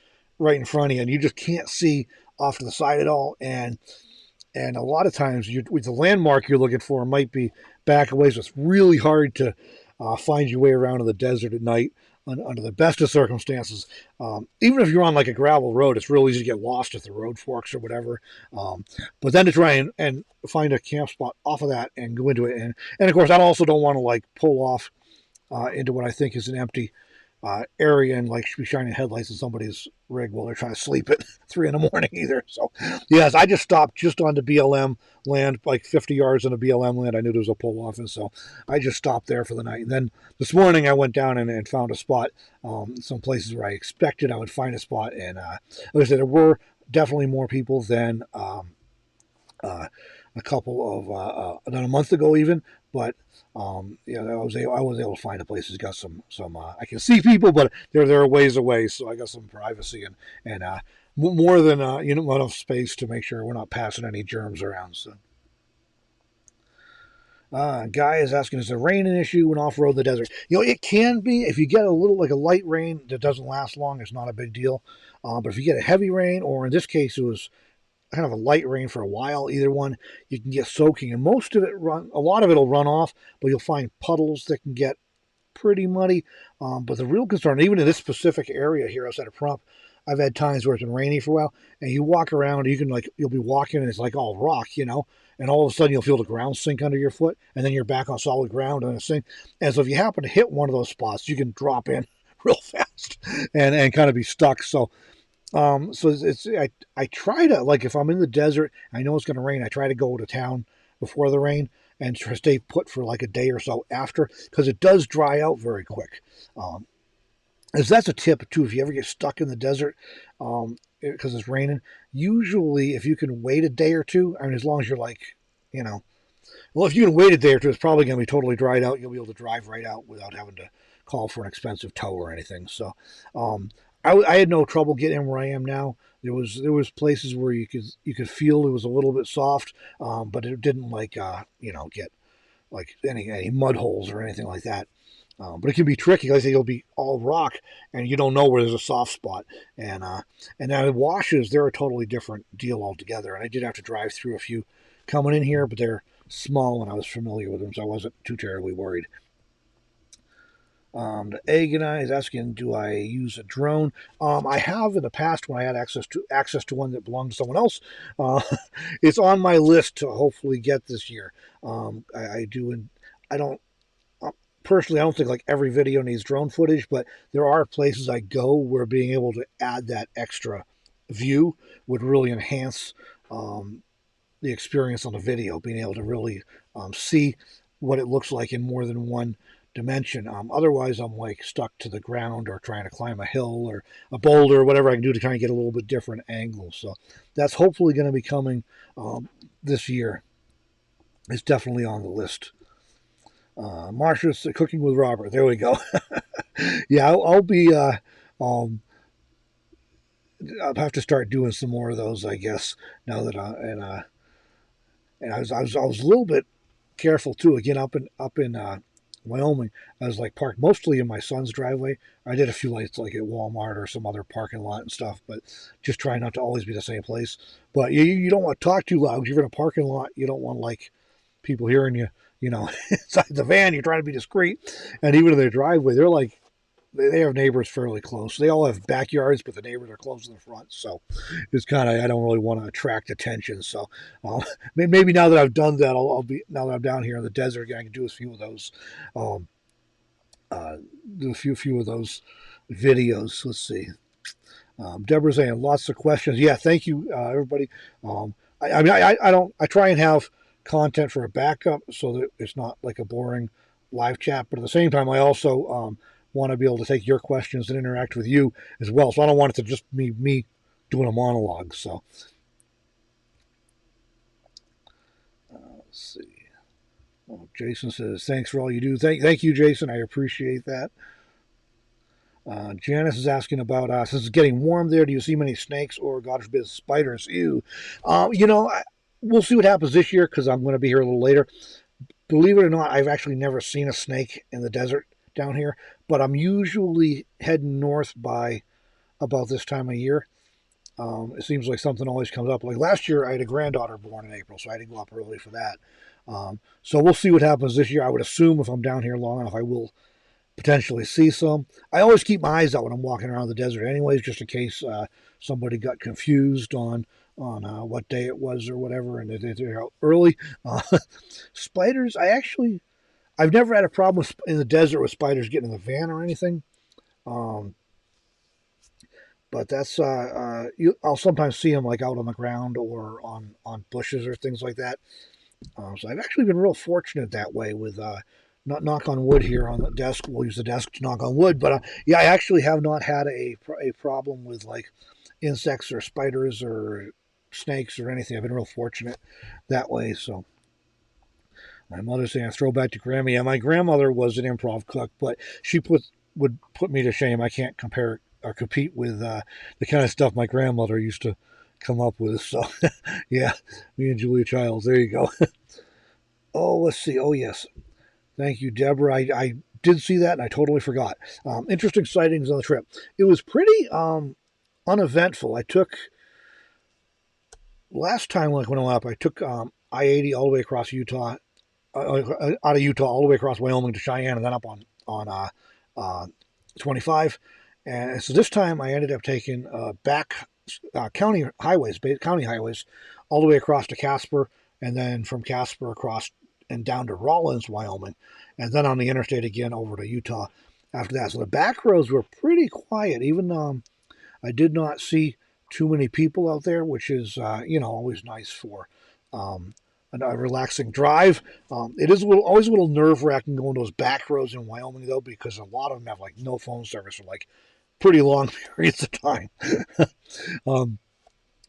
A: right in front of you, and you just can't see off to the side at all. And a lot of times, with the landmark you're looking for might be back a ways. So it's really hard to find your way around in the desert at night under the best of circumstances. Even if you're on like a gravel road, it's real easy to get lost if the road forks or whatever. But then to try and find a camp spot off of that and go into it. And of course, I also don't want to like pull off into what I think is an empty area and like be shining headlights in somebody's rig while they're trying to sleep at 3 in the morning either. So, yes, I just stopped just on the BLM land, like 50 yards on the BLM land. I knew there was a pull off, and so I just stopped there for the night. And then this morning I went down and found a spot, some places where I expected I would find a spot. And like I said, there were definitely more people than a couple of than a month ago even, but yeah, I was able to find a place that's got some I can see people, but they're a ways away, so I got some privacy and more than enough space to make sure we're not passing any germs around. So. Guy is asking, is the rain an issue when off-road in the desert? It can be. If you get a little, like a light rain that doesn't last long, it's not a big deal. But if you get a heavy rain, or in this case, it was kind of a light rain for a while, either one, you can get soaking. And most of it a lot of it will run off, but you'll find puddles that can get pretty muddy. But the real concern, even in this specific area here outside of Prump, I've had times where it's been rainy for a while, and you walk around, you'll be walking, and it's like all rock, and all of a sudden you'll feel the ground sink under your foot, and then you're back on solid ground and it sink. And so if you happen to hit one of those spots, you can drop in real fast and kind of be stuck. So I try to, like, if I'm in the desert, I know it's going to rain, I try to go to town before the rain and stay put for like a day or so after, because it does dry out very quick. As that's a tip too, if you ever get stuck in the desert, because it's raining, usually if you can wait a day or two, I mean, as long as you're like, well, if you can wait a day or two, it's probably going to be totally dried out. You'll be able to drive right out without having to call for an expensive tow or anything. So, I had no trouble getting where I am now. There was places where you could feel it was a little bit soft, but it didn't get like any mud holes or anything like that. But it can be tricky. Like I say, it'll be all rock, and you don't know where there's a soft spot. And now the washes, they're a totally different deal altogether. And I did have to drive through a few coming in here, but they're small, and I was familiar with them, so I wasn't too terribly worried. The egg guy is asking, do I use a drone? I have in the past when I had access to one that belonged to someone else. It's on my list to hopefully get this year. I do, and I don't personally. I don't think like every video needs drone footage, but there are places I go where being able to add that extra view would really enhance the experience on the video. Being able to really see what it looks like in more than one dimension. Otherwise, I'm like stuck to the ground or trying to climb a hill or a boulder or whatever I can do to kind of get a little bit different angle. So that's hopefully going to be coming this year. It's definitely on the list. Marsha's cooking with Robert. There we go. Yeah, I'll be. I'll have to start doing some more of those, I guess. Now that and I was a little bit careful too. Again, up in Wyoming, I was like parked mostly in my son's driveway. I did a few lights like at Walmart or some other parking lot and stuff, but just try not to always be the same place. But you don't want to talk too loud. You're in a parking lot. You don't want like people hearing you, inside the van. You're trying to be discreet. And even in their driveway, they're like, they have neighbors fairly close. They all have backyards, but the neighbors are close in the front. So it's kind of, I don't really want to attract attention. So maybe now that I've done that, now that I'm down here in the desert again, I can do a few of those, few of those videos. Let's see. Deborah's saying lots of questions. Yeah, thank you, everybody. I try and have content for a backup so that it's not like a boring live chat, but at the same time, I also want to be able to take your questions and interact with you as well. So I don't want it to just be me doing a monologue. So let's see. Oh, Jason says, thanks for all you do. Thank you, Jason. I appreciate that. Janice is asking about, since it's getting warm there, do you see many snakes or, God forbid, spiders? Ew. We'll see what happens this year because I'm going to be here a little later. Believe it or not, I've actually never seen a snake in the desert down here, but I'm usually heading north by about this time of year. It seems like something always comes up. Like last year, I had a granddaughter born in April, so I had to go up early for that. So we'll see what happens this year. I would assume if I'm down here long enough, I will potentially see some. I always keep my eyes out when I'm walking around the desert, anyways, just in case somebody got confused on what day it was or whatever, and they're out early. Uh, spiders, I've never had a problem in the desert with spiders getting in the van or anything. Um, but I'll sometimes see them like out on the ground or on bushes or things like that. So I've actually been real fortunate that way with not knock on wood here on the desk. We'll use the desk to knock on wood, but yeah, I actually have not had a problem with like insects or spiders or snakes or anything. I've been real fortunate that way. So my mother's saying, throwback to Grandma. Yeah, my grandmother was an improv cook, but would put me to shame. I can't compare or compete with the kind of stuff my grandmother used to come up with. So yeah, me and Julia Childs. There you go. Oh, let's see. Oh, yes. Thank you, Deborah. I did see that and I totally forgot. Interesting sightings on the trip. It was pretty uneventful. Last time like when I went up, I took I-80 all the way across Utah, out of Utah all the way across Wyoming to Cheyenne, and then up on 25. And so this time I ended up taking back county highways, all the way across to Casper, and then from Casper across and down to Rawlins, Wyoming, and then on the interstate again over to Utah after that. So the back roads were pretty quiet. Even I did not see too many people out there, which is always nice for um, a relaxing drive. It is always a little nerve wracking going those back roads in Wyoming though, because a lot of them have like no phone service for like pretty long periods of time. um,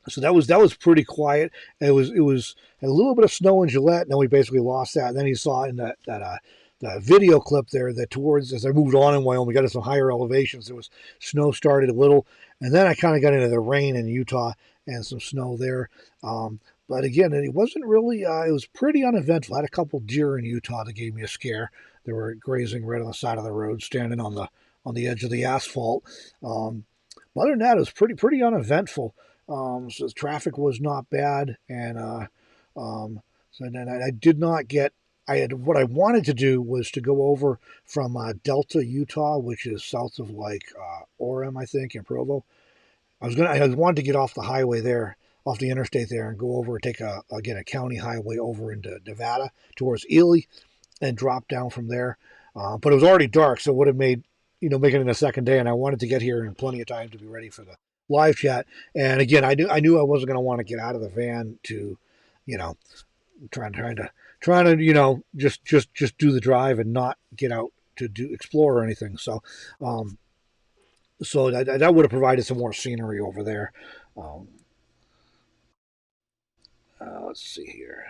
A: so that was pretty quiet. It was a little bit of snow in Gillette, and then we basically lost that. And then you saw in that video clip there that towards as I moved on in Wyoming, got to some higher elevations. There was snow started a little, and then I kind of got into the rain in Utah and some snow there. But again, it wasn't really. It was pretty uneventful. I had a couple deer in Utah that gave me a scare. They were grazing right on the side of the road, standing on the edge of the asphalt. Um, other than that, it was pretty uneventful. So the traffic was not bad, and so then I did not get. I had what I wanted to do was to go over from Delta, Utah, which is south of like Orem, I think, in Provo. I wanted to get off the highway there, off the interstate there, and go over and take again a county highway over into Nevada towards Ely, and drop down from there. But it was already dark, so it would have made making it a second day, and I wanted to get here in plenty of time to be ready for the live chat. And again, I knew I wasn't going to want to get out of the van to, you know, trying to just do the drive and not get out to do explore or anything. Um, so that would have provided some more scenery over there. Um, let's see here.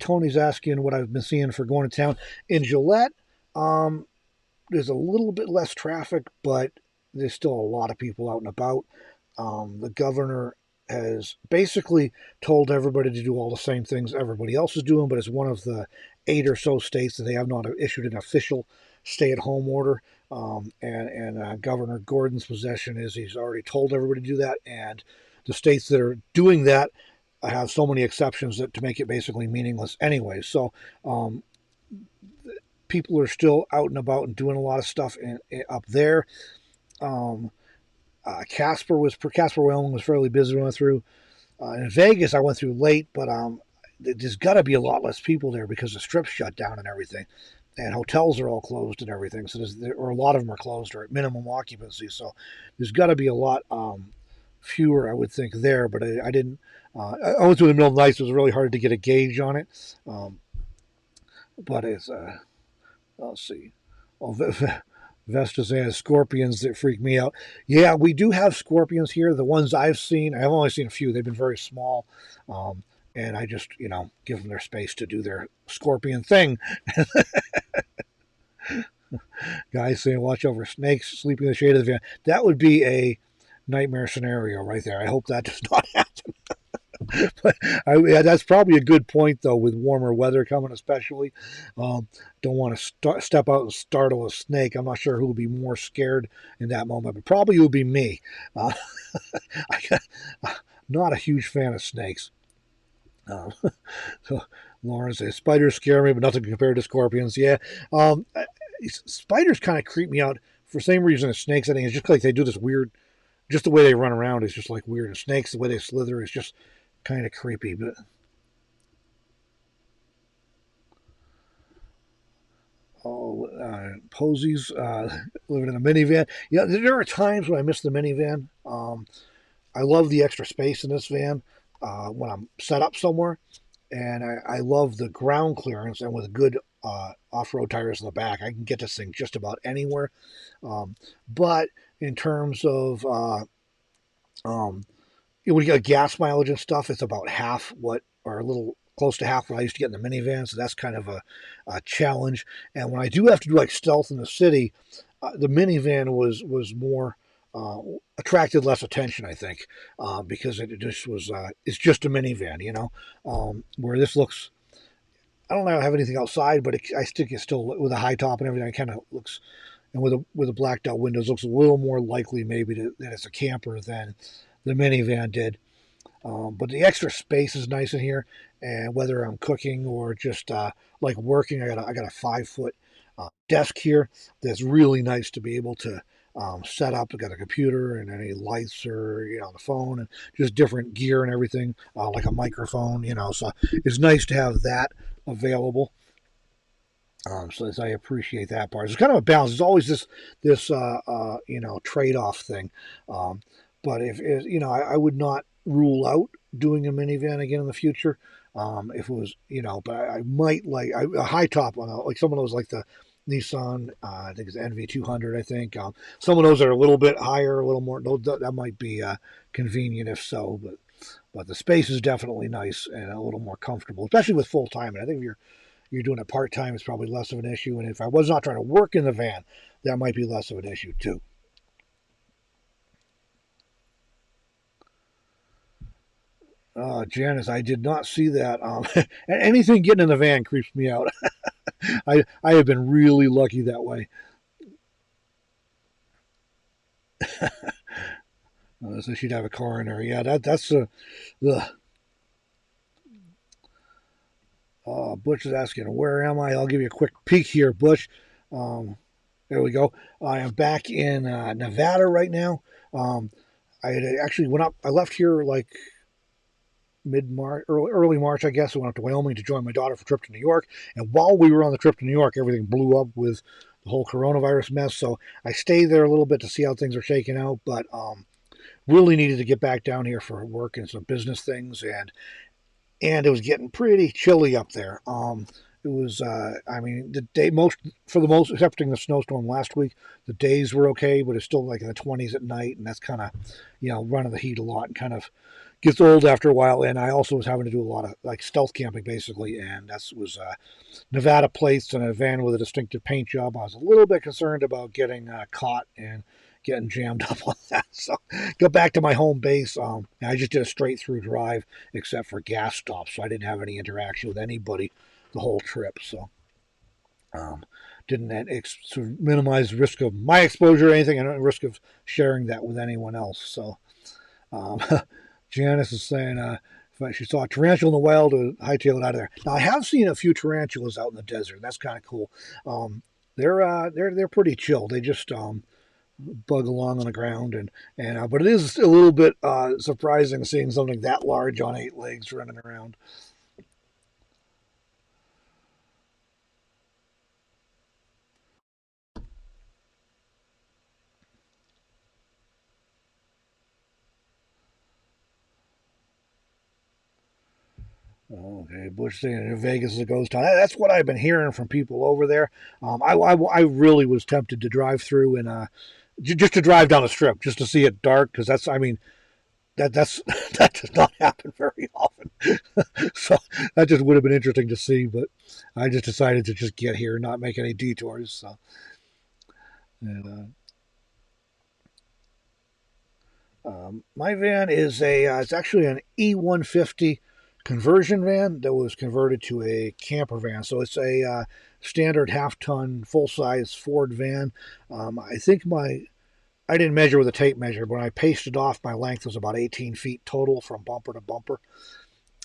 A: Tony's asking what I've been seeing for going to town in Gillette. Um, there's a little bit less traffic, but there's still a lot of people out and about. The governor has basically told everybody to do all the same things everybody else is doing, but it's one of the 8 or so states that they have not issued an official stay-at-home order. And Governor Gordon's possession is he's already told everybody to do that, and the states that are doing that have so many exceptions that to make it basically meaningless anyway. So people are still out and about and doing a lot of stuff up there. Um, Casper, Wyoming was fairly busy when I went through. In Vegas, I went through late, but there's got to be a lot less people there because the strip's shut down and everything, and hotels are all closed and everything. So or a lot of them are closed or at minimum occupancy. So there's got to be a lot fewer, I would think, there. But I didn't. I went through the middle of the night, so it was really hard to get a gauge on it. But it's let's see. Well, Vesta has scorpions that freak me out. Yeah, we do have scorpions here. The ones I've seen, I've only seen a few. They've been very small. And I just, give them their space to do their scorpion thing. Guys saying, watch over snakes, sleeping in the shade of the van. That would be a nightmare scenario right there. I hope that does not happen. But yeah, that's probably a good point, though, with warmer weather coming, especially. Um, don't want to step out and startle a snake. I'm not sure who would be more scared in that moment, but probably it would be me. Uh, I'm not a huge fan of snakes. Um, so Lauren says spiders scare me, but nothing compared to scorpions. Yeah, um, spiders kind of creep me out for the same reason as snakes. I think it's just like they do this weird, just the way they run around is just like weird. And snakes, the way they slither is just kind of creepy. But oh, Posies living in a minivan. Yeah, there are times when I miss the minivan. I love the extra space in this van when I'm set up somewhere, and I love the ground clearance. And with good off-road tires in the back, I can get this thing just about anywhere. But in terms of um, when you get gas mileage and stuff, it's about half what, or a little close to half what I used to get in the minivan. So that's kind of a challenge. And when I do have to do like stealth in the city, the minivan was more attracted less attention, I think, because it just was it's just a minivan, you know. Where this looks, I don't know, have anything outside, but I think it's still with a high top and everything. It kind of looks, and with a blacked out windows, looks a little more likely maybe that it's a camper than the minivan did. But the extra space is nice in here, and whether I'm cooking or just like working, I got a 5 foot desk here that's really nice to be able to set up. I got a computer and any lights or the phone and just different gear and everything, like a microphone. So it's nice to have that available. So I appreciate that part. It's kind of a balance. There's always this trade off thing. Um, but if I would not rule out doing a minivan again in the future. If it was, but I might like a high top on like some of those like the Nissan. I think it's NV200. I think some of those are a little bit higher, a little more. That might be convenient if so, but the space is definitely nice and a little more comfortable, especially with full time. And I think if you're doing it part time, it's probably less of an issue. And if I was not trying to work in the van, that might be less of an issue too. Janice, I did not see that. Anything getting in the van creeps me out. I have been really lucky that way. So she'd have a car in her. Yeah, that's the Butch is asking, where am I? I'll give you a quick peek here, Butch. Um, there we go. I am back in Nevada right now. Um, I had actually went up. I left here like mid March, early March, I guess. I went up to Wyoming to join my daughter for a trip to New York. And while we were on the trip to New York, everything blew up with the whole coronavirus mess. So I stayed there a little bit to see how things are shaking out. But really needed to get back down here for work and some business things. And it was getting pretty chilly up there. It was, I mean, the day most for the most, excepting the snowstorm last week, the days were okay, but it's still like in the 20s at night, and that's kind of, running the heat a lot and kind of gets old after a while. And I also was having to do a lot of like stealth camping basically, and that was Nevada plates and a van with a distinctive paint job. I was a little bit concerned about getting caught and getting jammed up on that. So go back to my home base. I just did a straight through drive except for gas stops, so I didn't have any interaction with anybody the whole trip. So didn't sort of minimize the risk of my exposure or anything, and risk of sharing that with anyone else. So um, Janice is saying she saw a tarantula in the wild, hightail it out of there. Now I have seen a few tarantulas out in the desert. That's kind of cool. They're pretty chill. They just bug along on the ground and but it is a little bit surprising seeing something that large on 8 legs running around. Okay, Bush saying Vegas is a ghost town. That's what I've been hearing from people over there. I really was tempted to drive through and just to drive down the strip just to see it dark because that's I mean that's that does not happen very often. So that just would have been interesting to see, but I just decided to just get here and not make any detours. So and My van is it's actually an E150 conversion van that was converted to a camper van. So it's a standard half-ton, full-size Ford van. I think I didn't measure with a tape measure, but when I pasted off, my length was about 18 feet total from bumper to bumper.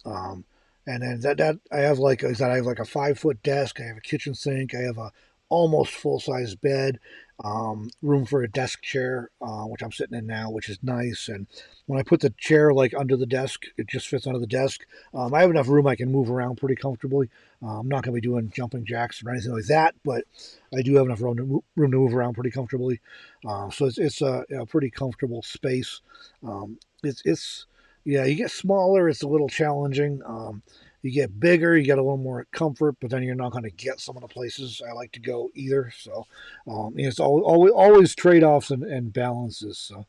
A: Um, and then that I have like is that I have like a 5 foot desk. I have a kitchen sink. I have a almost full size bed. Room for a desk chair, which I'm sitting in now, which is nice. And when I put the chair like under the desk, it just fits under the desk. I have enough room I can move around pretty comfortably. I'm not going to be doing jumping jacks or anything like that, but I do have enough room to move around pretty comfortably. So it's a pretty comfortable space. It's yeah, you get smaller, it's a little challenging. You get bigger, you get a little more comfort, but then you're not going to get some of the places I like to go either. So it's always trade offs and balances. So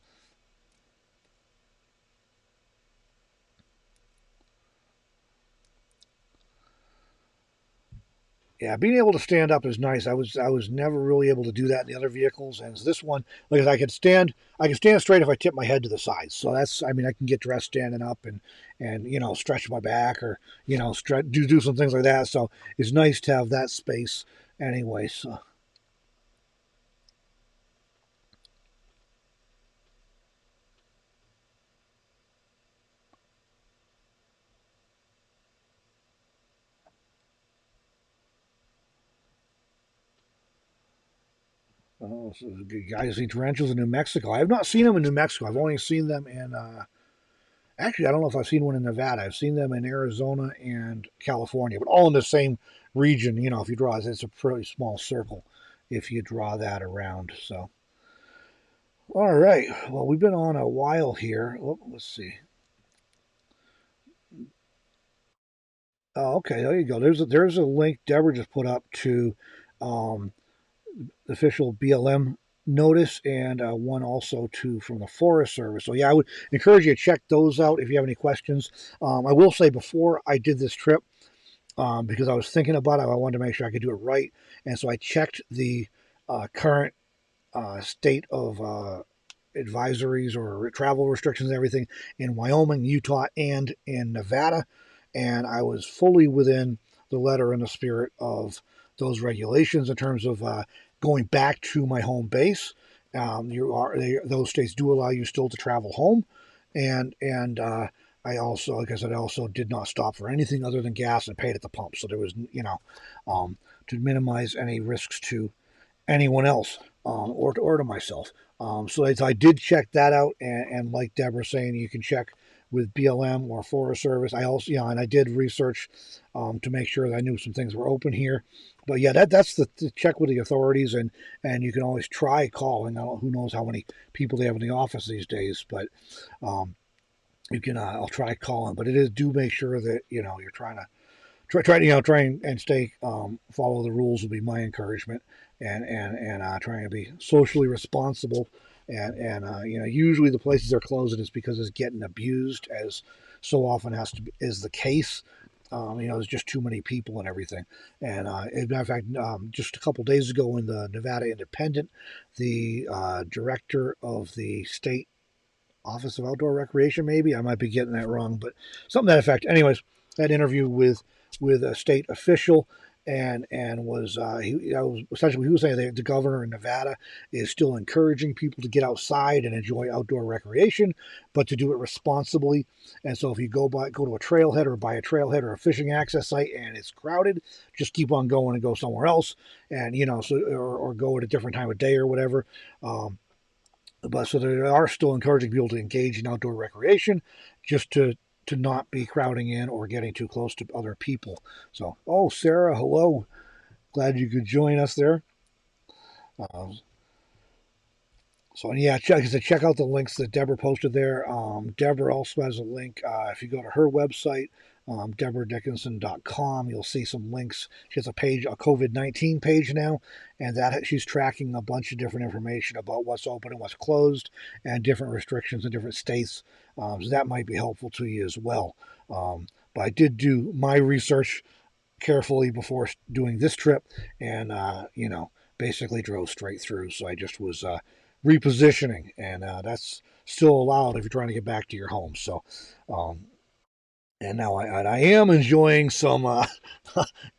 A: yeah, being able to stand up is nice. I was never really able to do that in the other vehicles, and this one, like I can stand straight if I tip my head to the side. So that's, I mean, I can get dressed standing up and stretch my back or do some things like that. So it's nice to have that space anyway. So oh, so the guys see tarantulas in New Mexico. I have not seen them in New Mexico. I've only seen them in. Actually, I don't know if I've seen one in Nevada. I've seen them in Arizona and California, but all in the same region. If you draw, it's a pretty small circle. If you draw that around, so all right. Well, we've been on a while here. Oh, let's see. Oh, okay. There you go. There's a link Deborah just put up to um, the official BLM notice and one also to from the Forest Service. So yeah, I would encourage you to check those out if you have any questions. I will say before I did this trip, because I was thinking about it, I wanted to make sure I could do it right, and so I checked the current state of advisories or travel restrictions and everything in Wyoming, Utah, and in Nevada. And I was fully within the letter and the spirit of those regulations in terms of going back to my home base. Those states do allow you still to travel home, and I also, like I said, I also did not stop for anything other than gas and paid at the pump. So there was, to minimize any risks to anyone else or to myself. So I did check that out, and like Deborah saying, you can check with BLM or Forest Service. I also, and I did research to make sure that I knew some things were open here. But yeah, that's the check with the authorities, and you can always try calling. Who knows how many people they have in the office these days, but you can. I'll try calling, but it is do make sure that you're trying to try and stay follow the rules would be my encouragement, and trying to be socially responsible, and usually the places they're closing is because it's getting abused, as so often is the case. There's just too many people and everything. And as a matter of fact, just a couple days ago in the Nevada Independent, the director of the state Office of Outdoor Recreation, maybe I might be getting that wrong, but something to that effect. Anyways, that interview with a state official, and was was essentially he was saying that the governor in Nevada is still encouraging people to get outside and enjoy outdoor recreation, but to do it responsibly. And so if you go to a trailhead or buy a trailhead or a fishing access site and it's crowded, just keep on going and go somewhere else, and or go at a different time of day or whatever. But so they are still encouraging people to engage in outdoor recreation, just to not be crowding in or getting too close to other people. So, oh, Sarah, hello. Glad you could join us there. Uh, so, yeah, check out the links that Deborah posted there. Deborah also has a link. If you go to her website, DeborahDickinson.com, you'll see some links. She has a page, a COVID-19 page now, and that she's tracking a bunch of different information about what's open and what's closed and different restrictions in different states. So that might be helpful to you as well. But I did do my research carefully before doing this trip, and basically drove straight through. So I just was repositioning, and that's still allowed if you're trying to get back to your home. So, um, and now I am enjoying some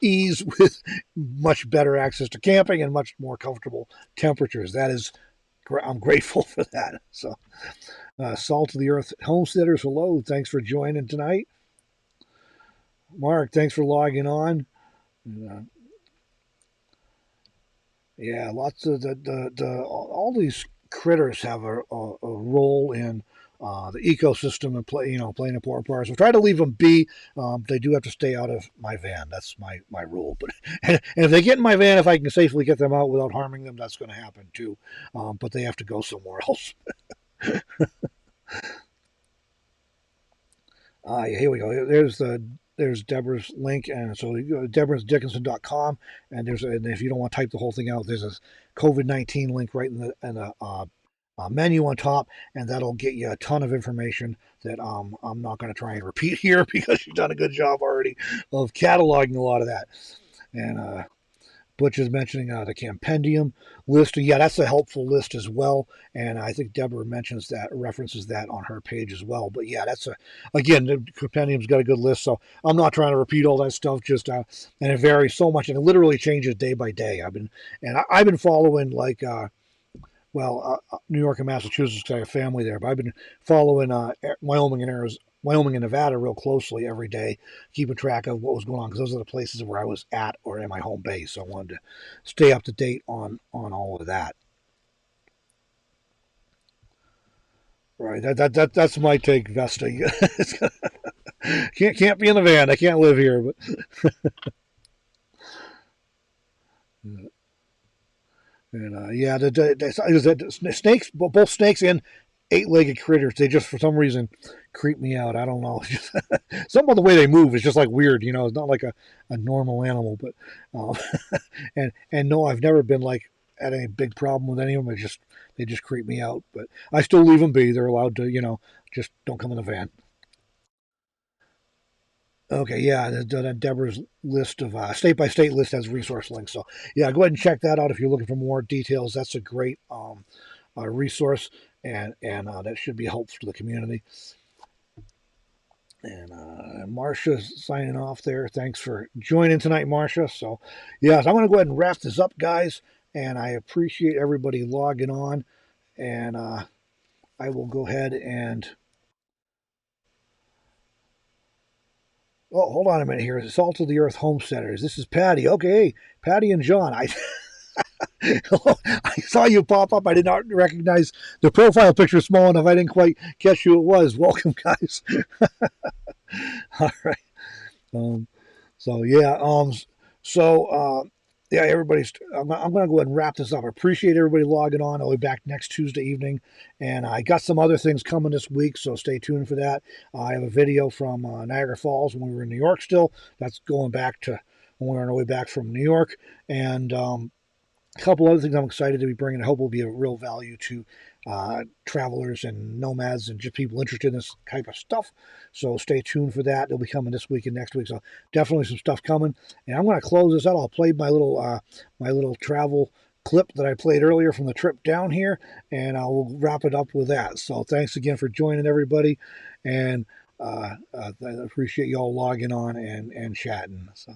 A: ease with much better access to camping and much more comfortable temperatures. That is, I'm grateful for that. So, Salt of the Earth Homesteaders, hello. Thanks for joining tonight. Mark, thanks for logging on. Uh, yeah, lots of all these critters have a role in the ecosystem and playing important parts. So try to leave them be. They do have to stay out of my van. That's my rule. But and if they get in my van, if I can safely get them out without harming them, that's going to happen too. But they have to go somewhere else. Yeah, here we go. There's Deborah's link, and so you go to deborahsdickinson.com, and if you don't want to type the whole thing out, there's a COVID-19 link right in the menu on top, and that'll get you a ton of information that I'm not going to try and repeat here because you've done a good job already of cataloging a lot of that. And Butch is mentioning the compendium list. Yeah, that's a helpful list as well. And I think Deborah references that on her page as well. But yeah, again, the compendium's got a good list. So I'm not trying to repeat all that stuff. And it varies so much, and it literally changes day by day. I've been following New York and Massachusetts, 'cause I have family there, but I've been following Wyoming and Nevada real closely every day, keeping track of what was going on, because those are the places where I was at or in my home base. So I wanted to stay up to date on all of that. Right, that's my take, Vesta. can't be in the van. I can't live here, but and yeah, the snakes, both snakes and eight-legged critters, they just for some reason creep me out. I don't know. Some of the way they move is just like weird. It's not like a normal animal. But um, and no, I've never been like had any big problem with any of them. They just creep me out. But I still leave them be. They're allowed to, just don't come in the van. Okay, yeah, Deborah's list of state by state list has resource links. So yeah, go ahead and check that out if you're looking for more details. That's a great resource, and that should be helpful to the community. And Marcia signing off there. Thanks for joining tonight, Marcia. So, yeah, so I'm going to go ahead and wrap this up, guys. And I appreciate everybody logging on. And I will go ahead and. Oh, hold on a minute here. Salt of the Earth Homesteaders. This is Patty. Okay, Patty and John. I saw you pop up. I did not recognize the profile picture small enough. I didn't quite catch who it was. Welcome, guys. All right. Um, so yeah. So yeah, everybody's. I'm going to go ahead and wrap this up. I appreciate everybody logging on. I'll be back next Tuesday evening, and I got some other things coming this week, so stay tuned for that. I have a video from Niagara Falls when we were in New York. Still, that's going back to when we were on our way back from New York, and a couple other things I'm excited to be bringing. I hope will be a real value to travelers and nomads and just people interested in this type of stuff. So stay tuned for that. It'll be coming this week and next week. So definitely some stuff coming. And I'm going to close this out. I'll play my little travel clip that I played earlier from the trip down here, and I'll wrap it up with that. So thanks again for joining, everybody, and I appreciate y'all logging on and chatting. So.